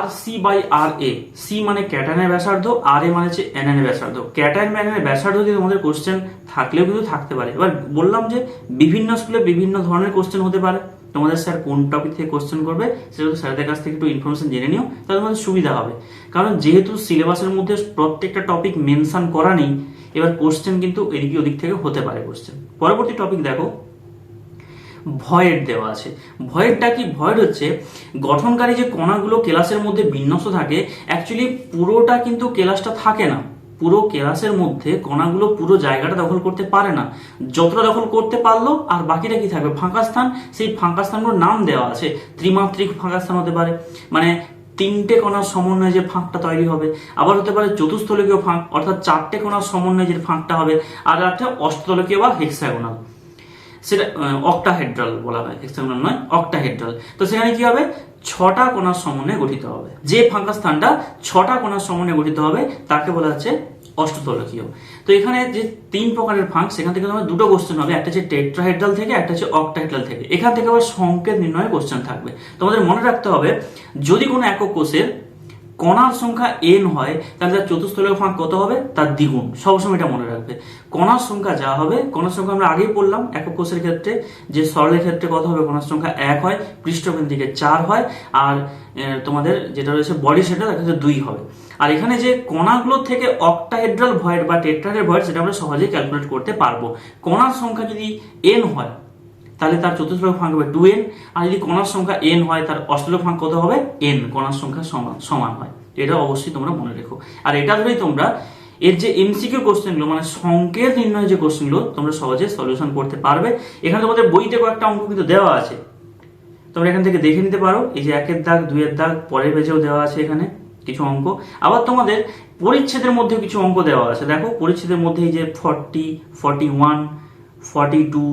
RC/RA, সি মানে ক্যাটায়নের ব্যাসার্ধ, RA মানে হচ্ছে অ্যানায়নের ব্যাসার্ধ। ক্যাটায়ন বা অ্যানায়নের ব্যাসার্ধ দিয়ে তোমাদের কোশ্চেন থাকলেও কিন্তু থাকতে পারে। এবার বললাম যে বিভিন্ন স্কুলে বিভিন্ন ধরনের কোশ্চেন হতে পারে, তোমাদের স্যার কোন টপিক থেকে কোশ্চেন করবে সেটা তো স্যারদের কাছ থেকে একটু ইনফরমেশন জেনে নিও, তাহলে তোমাদের সুবিধা হবে। কারণ যেহেতু সিলেবাসের মধ্যে প্রত্যেকটা টপিক মেনশন করা নেই, এবার কোশ্চেন কিন্তু এদিক ওদিক থেকে হতে পারে কোশ্চেন। পরবর্তী টপিক দেখো, ভয়েড দেওয়া আছে। ভয়েডটা কি? ভয়েড হচ্ছে গঠনকারী যে কণাগুলো কেলাসের মধ্যে বিন্যস্ত থাকে, অ্যাকচুয়ালি পুরোটা কিন্তু কেলাসটা থাকে না। পুরো কেলাসের মধ্যে কণাগুলো পুরো জায়গাটা দখল করতে পারে না, যতটা দখল করতে পারলো আর বাকিটা কি থাকবে? ফাঁকা স্থান। সেই ফাঁকা স্থানগুলোর নাম দেওয়া আছে। ত্রিমাত্রিক ফাঁকা স্থান হতে পারে, মানে তিনটে কণার সমন্বয়ে যে ফাঁকটা তৈরি হবে। আবার হতে পারে চতুস্থলকীয় ফাঁক, অর্থাৎ চারটে কণার সমন্বয়ে যে ফাঁকটা হবে। আর একটা অষ্টতলকীয় বা হেক্সাগোনাল, সেটা অক্টাহেড্রাল বলা হয়, হেক্সাগোনাল নয়, অক্টাহেড্রাল। তো সেখানে কি হবে? ছটা কোণার সমন্বয়ে গঠিত হবে। যে ফাঁকা স্থানটা ছটা কোণার সমন্বয়ে গঠিত হবে তাকে বলা হচ্ছে অষ্টতলকীয়। তো এখানে যে তিন প্রকারের ফাঁক, সেখান থেকে তোমার দুটো কোশ্চেন হবে, একটা হচ্ছে টেট্রাহেড্রাল থেকে, একটা হচ্ছে অক্টাহেড্রাল থেকে। এখান থেকে আবার সংকেত নির্ণয়ের কোশ্চেন থাকবে। তোমাদের মনে রাখতে হবে, যদি কোনো একক কোষের কণার সংখ্যা n হয়, তাহলে তার চতুস্থলীয় ফাঁক কত হবে? তার দ্বিগুণ। সবসময় এটা মনে রাখবে। কণার সংখ্যা যা হবে, কণার সংখ্যা আমরা আগেই পড়লাম একক কোষের ক্ষেত্রে, যে সরলের ক্ষেত্রে কত হবে? কণার সংখ্যা 1 হয়, পৃষ্ঠকেন্দ্রিকে 4 হয়, আর তোমাদের যেটা রয়েছে বডি সেটা তার ক্ষেত্রে 2 হবে। আর এখানে যে কণাগুলোর থেকে অক্টাহেড্রাল ভয়েড বা টেট্রাহেড্রাল ভয়েড, সেটা আমরা সহজেই ক্যালকুলেট করতে পারবো। কণার সংখ্যা যদি n হয়, তাহলে তার চতুর্থ ফাঁক হবে 2n। আর যদি কণার সংখ্যা n হয়, তার অষ্টক ফাঁক কত হবে? n। কণার সংখ্যা সমান হয়। এটা অবশ্যই তোমরা মনে রেখো। আর এটা ধরেই তোমরা এর যে এমসিকিউ কোশ্চেনগুলো, মানে সংকেত নির্ণয় যে কোশ্চেনগুলো, তোমরা সহজে সলিউশন করতে পারবে। এখানে তোমাদের বইতে কয়েকটা অঙ্ক কিন্তু দেওয়া আছে, তোমরা এখান থেকে দেখে নিতে পারো। এই যে 1-এর দাগ, 2-এর দাগ, পরের পেজেও দেওয়া আছে এখানে কিছু অঙ্ক। আবার তোমাদের পরিচ্ছেদের মধ্যে কিছু অঙ্ক দেওয়া আছে। দেখো পরিচ্ছেদের মধ্যে এই যে 40, 41, 42,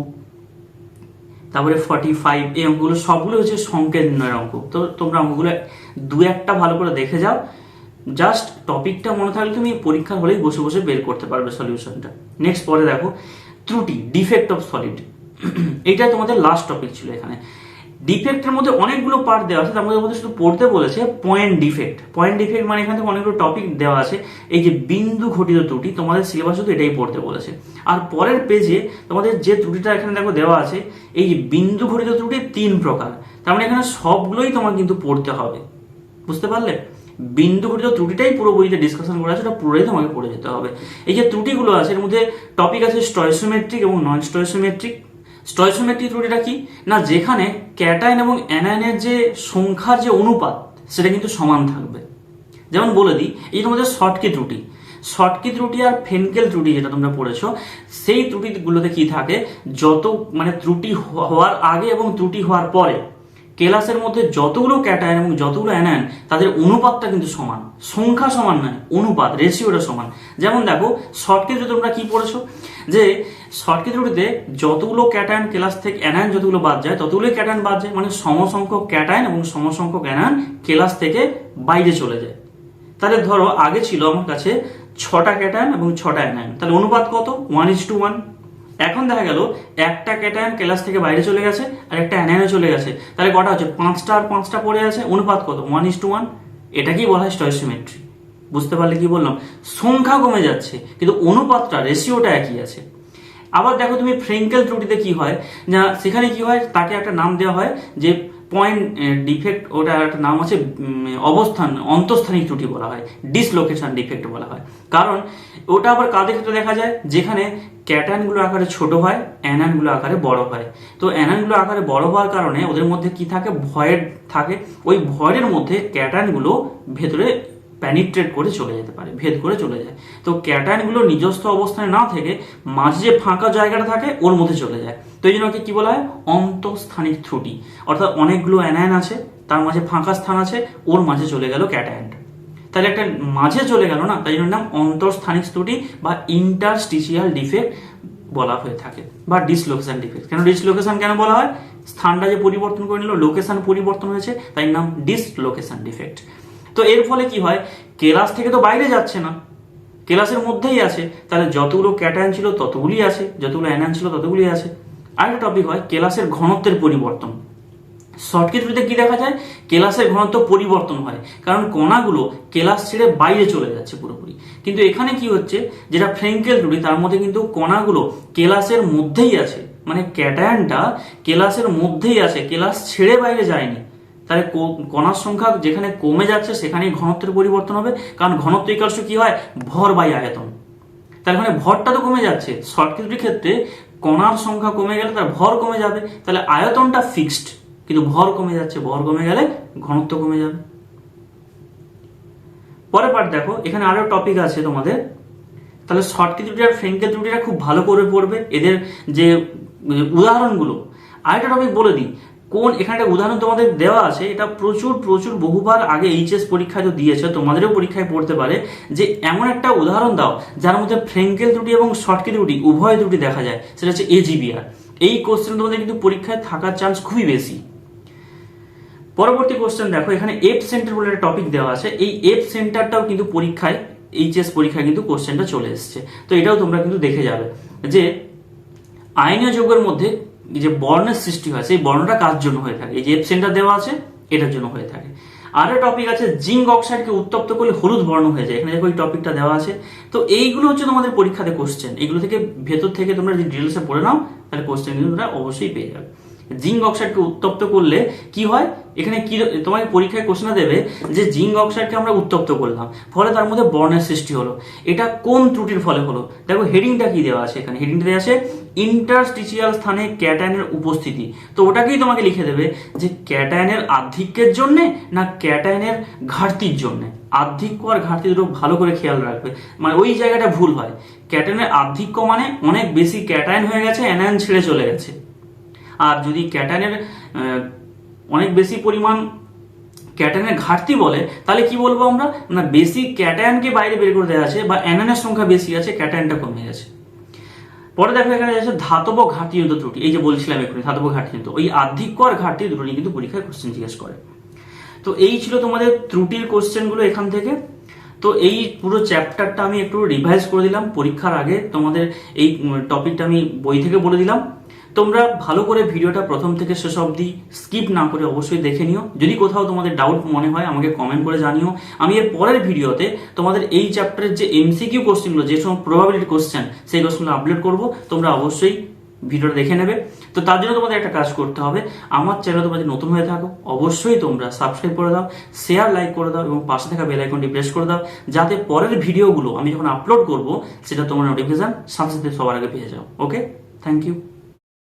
তারপরে 45, এই অঙ্কগুলো সবগুলো হচ্ছে সংকেত নির্ণয়ের অঙ্ক। তো তোমরা অঙ্কগুলো 2-1টা ভালো করে দেখে যাও। জাস্ট টপিকটা মনে থাকলে তুমি পরীক্ষা হলেই বসে বসে বের করতে পারবে সলিউশনটা। নেক্সট পরে দেখো, ত্রুটি, ডিফেক্ট অফ সলিড। এইটা তোমাদের লাস্ট টপিক ছিল। এখানে ডিফেক্টের মধ্যে অনেকগুলো পার্ট দেওয়া আছে, তার মধ্যে শুধু পড়তে বলেছে পয়েন্ট ডিফেক্ট। পয়েন্ট ডিফেক্ট মানে এখান থেকে অনেকগুলো টপিক দেওয়া আছে। এই যে বিন্দু ঘটিত ত্রুটি, তোমাদের সিলেবাস শুধু এটাই পড়তে বলেছে। আর পরের পেজে তোমাদের যে ত্রুটিটা এখানে দেখো দেওয়া আছে, এই যে বিন্দু ঘটিত ত্রুটি 3 প্রকার। তার মানে এখানে সবগুলোই তোমার কিন্তু পড়তে হবে। বুঝতে পারলে? বিন্দু ঘটিত ত্রুটিটাই পুরো বইতে ডিসকাশন করা আছে, ওটা পুরোই তোমাকে পড়ে যেতে হবে। এই যে ত্রুটিগুলো আছে, এর মধ্যে টপিক আছে স্টয়সোমেট্রিক এবং নন স্টয়সোমেট্রিক। স্টয়সোমেট্রিক ত্রুটিটা কি না, যেখানে ক্যাটায়ন এবং অ্যানায়নের যে সংখ্যার যে অনুপাত, সেটা কিন্তু সমান থাকবে। যেমন বলে দিই, এই তোমাদের শর্টকি ত্রুটি, শর্টকি ত্রুটি আর ফেনকেল ত্রুটি যেটা তোমরা পড়েছো, সেই ত্রুটিগুলোতে কি থাকে, যত মানে ত্রুটি হওয়ার আগে এবং ত্রুটি হওয়ার পরে কেলাসের মধ্যে যতগুলো ক্যাটায়ন এবং যতগুলো অ্যানায়ন, তাদের অনুপাতটা কিন্তু সমান। সংখ্যা সমান নয়, অনুপাত, রেশিওটা সমান। যেমন দেখো শর্টকি ত্রুটি তোমরা কি পড়েছো, যে শর্টকি ত্রুটিতে যতগুলো ক্যাটায়ন কেলাস থেকে অ্যানায়ন যতগুলো বাদ যায়, ততগুলোই ক্যাটায়ন বাদ যায়, মানে সমসংখ্যক ক্যাটায়ন এবং সমসংখ্যক অ্যানায়ন কেলাস থেকে বাইরে চলে যায়। তাহলে ধরো আগে ছিল আমার কাছে 6টা ক্যাটায়ন এবং 6টা অ্যানায়ন, তাহলে অনুপাত কত? 1:1। এখন দেখা গেল একটা ক্যাটায়ন কেলাস থেকে বাইরে চলে গেছে আর একটা অ্যানায়নে চলে গেছে, তাহলে কটা হচ্ছে? 5টা আর 5টা পড়ে আছে, অনুপাত কত? 1:1। এটাকেই বলা হয় স্টয়সিওমেট্রি। বুঝতে পারলে কি বললাম? সংখ্যা কমে যাচ্ছে কিন্তু অনুপাতটা, রেশিওটা একই আছে। আবার দেখো তুমি ফ্রেঙ্কেল ত্রুটিতে কি হয় না, সেখানে কি হয়, তাকে একটা নাম দেওয়া হয় যে পয়েন্ট ডিফেক্ট, ওটা একটা নাম আছে অবস্থান অন্তঃস্থানিক ত্রুটি বলা হয়, ডিসলোকেশন ডিফেক্ট বলা হয়। কারণ ওটা আবার কাদের ক্ষেত্রে দেখা যায়, যেখানে ক্যাটায়নগুলো আকারে ছোট হয়, অ্যানায়নগুলো আকারে বড় হয়। তো অ্যানায়নগুলো আকারে বড় হওয়ার কারণে ওদের মধ্যে কি থাকে? ভয়েড থাকে। ওই ভয়েডের মধ্যে ক্যাটায়নগুলো ভেতরে প্যানিট্রেট করে চলে যেতে পারে, ভেদ করে চলে যায়। তো ক্যাটায়নগুলো নিজস্ব অবস্থানে না থেকে মাঝে যে ফাঁকা জায়গাটা থাকে ওর মধ্যে চলে যায়। তো এই জন্য কি বলা হয়? অন্তঃস্থানিক ত্রুটি। অর্থাৎ অনেকগুলো অ্যানায়ন আছে, তার মাঝে ফাঁকা স্থান আছে, ওর মাঝে চলে গেল ক্যাটায়নটা। তাহলে একটা মাঝে চলে গেল না, তাই জন্য নাম অন্তঃস্থানিক ত্রুটি বা ইন্টারস্টিশিয়াল ডিফেক্ট বলা হয়ে থাকে, বা ডিসলোকেশন ডিফেক্ট। কেন ডিসলোকেশন কেন বলা হয়? স্থানটা যে পরিবর্তন করে নিল, লোকেশন পরিবর্তন হয়েছে, তাই নাম ডিসলোকেশন ডিফেক্ট। তো এর ফলে কি হয়, কেলাস থেকে তো বাইরে যাচ্ছে না, কেলাসের মধ্যেই আছে, তাহলে যতগুলো ক্যাটায়ন ছিল ততগুলি আছে, যতগুলো অ্যানায়ন ছিল ততগুলি আছে। আরেকটা টপিক হয় কেলাসের ঘনত্বের পরিবর্তন। শর্টকি ত্রুটিতে কি দেখা যায়? কেলাসের ঘনত্ব পরিবর্তন হয়, কারণ কণাগুলো কেলাস ছেড়ে বাইরে চলে যাচ্ছে পুরোপুরি। কিন্তু এখানে কি হচ্ছে, যেটা ফ্রেঙ্কেল ত্রুটি, তার মধ্যে কিন্তু কণাগুলো কেলাসের মধ্যেই আছে, মানে ক্যাটায়নটা কেলাসের মধ্যেই আছে, কেলাস ছেড়ে বাইরে যায়নি। তাহলে কণার সংখ্যা যেখানে কমে যাচ্ছে সেখানেই ঘনত্বের পরিবর্তন হবে, কারণ ঘনত্ব ইকুয়ালস টু কি হয়? ভর বাই আয়তন। তার মানে ভরটা তো কমে যাচ্ছে। শর্টকি ত্রুটির ক্ষেত্রে কণার সংখ্যা কমে গেলে তার ভর কমে যাবে, তাহলে আয়তনটা ফিক্সড, কিন্তু ভর কমে যাচ্ছে, ভর কমে গেলে ঘনত্ব কমে যাবে। পরের পার্ট দেখো, এখানে আরো টপিক আছে তোমাদের। তাহলে শর্টকি ত্রুটি আর ফ্রেঙ্কেল ত্রুটিটা খুব ভালো করে পড়বে, এদের যে উদাহরণগুলো। আরেকটা টপিক বলে দিই, কোন এখানে একটা উদাহরণ তোমাদের দেওয়া আছে, এটা প্রচুর প্রচুর বহুবার আগে এইচএস পরীক্ষায় তো দিয়েছে, তোমাদেরও পরীক্ষায় পড়তে পারে, যে এমন একটা উদাহরণ দাও যার মধ্যে ফ্রেঙ্কেল ত্রুটি এবং শর্টকি ত্রুটি উভয় ত্রুটি দেখা যায়, সেটা হচ্ছে এজিবিআর। এই কোশ্চেন তোমাদের কিন্তু পরীক্ষায় থাকার চান্স খুবই বেশি। পরবর্তী কোশ্চেন দেখো, এখানে এফ সেন্টার বলে একটা টপিক দেওয়া আছে। এই এফ সেন্টারটাও কিন্তু পরীক্ষায়, এইচএস পরীক্ষায় কিন্তু কোশ্চেনটা চলে এসেছে। তো এটাও তোমরা কিন্তু দেখে যাবে যে আয়নীয় যৌগের মধ্যে যে বর্ণের সৃষ্টি হয়, সেই বর্ণটা কার জন্য হয়ে থাকে? এই যে এফ সেন্টার দেওয়া আছে, এটার জন্য হয়ে থাকে। আরো টপিক আছে, জিঙ্ক অক্সাইডকে উত্তপ্ত করলে হলুদ বর্ণ হয়ে যায়। এখানে দেখো এই টপিকটা দেওয়া আছে। তো এইগুলো হচ্ছে তোমাদের পরীক্ষাতে কোশ্চেন, এগুলো থেকে ভেতর থেকে তোমরা যদি ডিটেলসে পড়ে নাও, তাহলে কোশ্চেন কিন্তু তোমরা অবশ্যই পেয়ে যাবে। জিঙ্ক অক্সাইডকে উত্তপ্ত করলে কি হয়, এখানে কি তোমাকে পরীক্ষায় কোশ্চেন দেবে যে জিঙ্ক অক্সাইডকে আমরা উত্তপ্ত করলাম, ফলে তার মধ্যে বর্ণের সৃষ্টি হলো, এটা কোন ত্রুটির ফলে হলো? দেখো হেডিংটা কি দেওয়া আছে, এখানে হেডিংটা দেওয়া আছে ইন্টারস্টিশিয়াল স্থানে ক্যাটায়নের উপস্থিতি। তো ওটাকেই তোমাকে লিখে দেবে যে ক্যাটায়নের আধিক্যের জন্য না ক্যাটায়নের ঘাটতির জন্য। আধিক্য আর ঘাটতি দুটো ভালো করে খেয়াল রাখবে, মানে ওই জায়গাটা ভুল হয়। ক্যাটায়নের আধিক্য মানে অনেক বেশি ক্যাটায়ন হয়ে গেছে, অ্যানায়ন ছেড়ে চলে গেছে। আর যদি ক্যাটায়নের অনেক বেশি পরিমাণ ক্যাটায়নের ঘাটতি বলে, তাহলে কি বলবো আমরা, না বেশি ক্যাটায়নকে বাইরে বের করে দেওয়া আছে, বা অ্যানায়নের সংখ্যা বেশি আছে, ক্যাটায়নটা কমে গেছে। পরে দেখো এখানে আছে ধাতব ঘাটতিজনিত ত্রুটি। এই যে বলছিলাম এখানে ধাতব ঘাটতিজনিত, ওই আধিক্য আর ঘাটতি দুটো নিয়ে কিন্তু পরীক্ষায় কোশ্চেন জিজ্ঞেস করে। তো এই ছিল তোমাদের ত্রুটির কোশ্চেনগুলো এখান থেকে। তো এই পুরো চ্যাপ্টারটা আমি একটু রিভাইজ করে দিলাম পরীক্ষার আগে, তোমাদের এই টপিকটা আমি বই থেকে বলে দিলাম। তোমরা ভালো করে ভিডিওটা প্রথম থেকে শেষ অবধি স্কিপ না করে অবশ্যই দেখে নিও। যদি কোথাও তোমাদের ডাউট মনে হয় আমাকে কমেন্ট করে জানিও। আমি এর পরের ভিডিওতে তোমাদের এই চ্যাপ্টারের যে এমসিকিউ কোশ্চেনগুলো, যে সময় প্রবাবিলিটি কোশ্চেন, সেই কোশ্চেনগুলো আপলোড করবো, তোমরা অবশ্যই ভিডিওটা দেখে নেবে। তো তার জন্য তোমাদের একটা কাজ করতে হবে, আমার চ্যানেল তোমরা যদি নতুন হয়ে থাকো অবশ্যই তোমরা সাবস্ক্রাইব করে দাও, শেয়ার লাইক করে দাও, এবং পাশে থাকা বেল আইকনটি প্রেস করে দাও, যাতে পরের ভিডিওগুলো আমি যখন আপলোড করবো সেটা তোমার নোটিফিকেশন সাথে সাথে সবার আগে পেয়ে যাও। ওকে, থ্যাংক ইউ।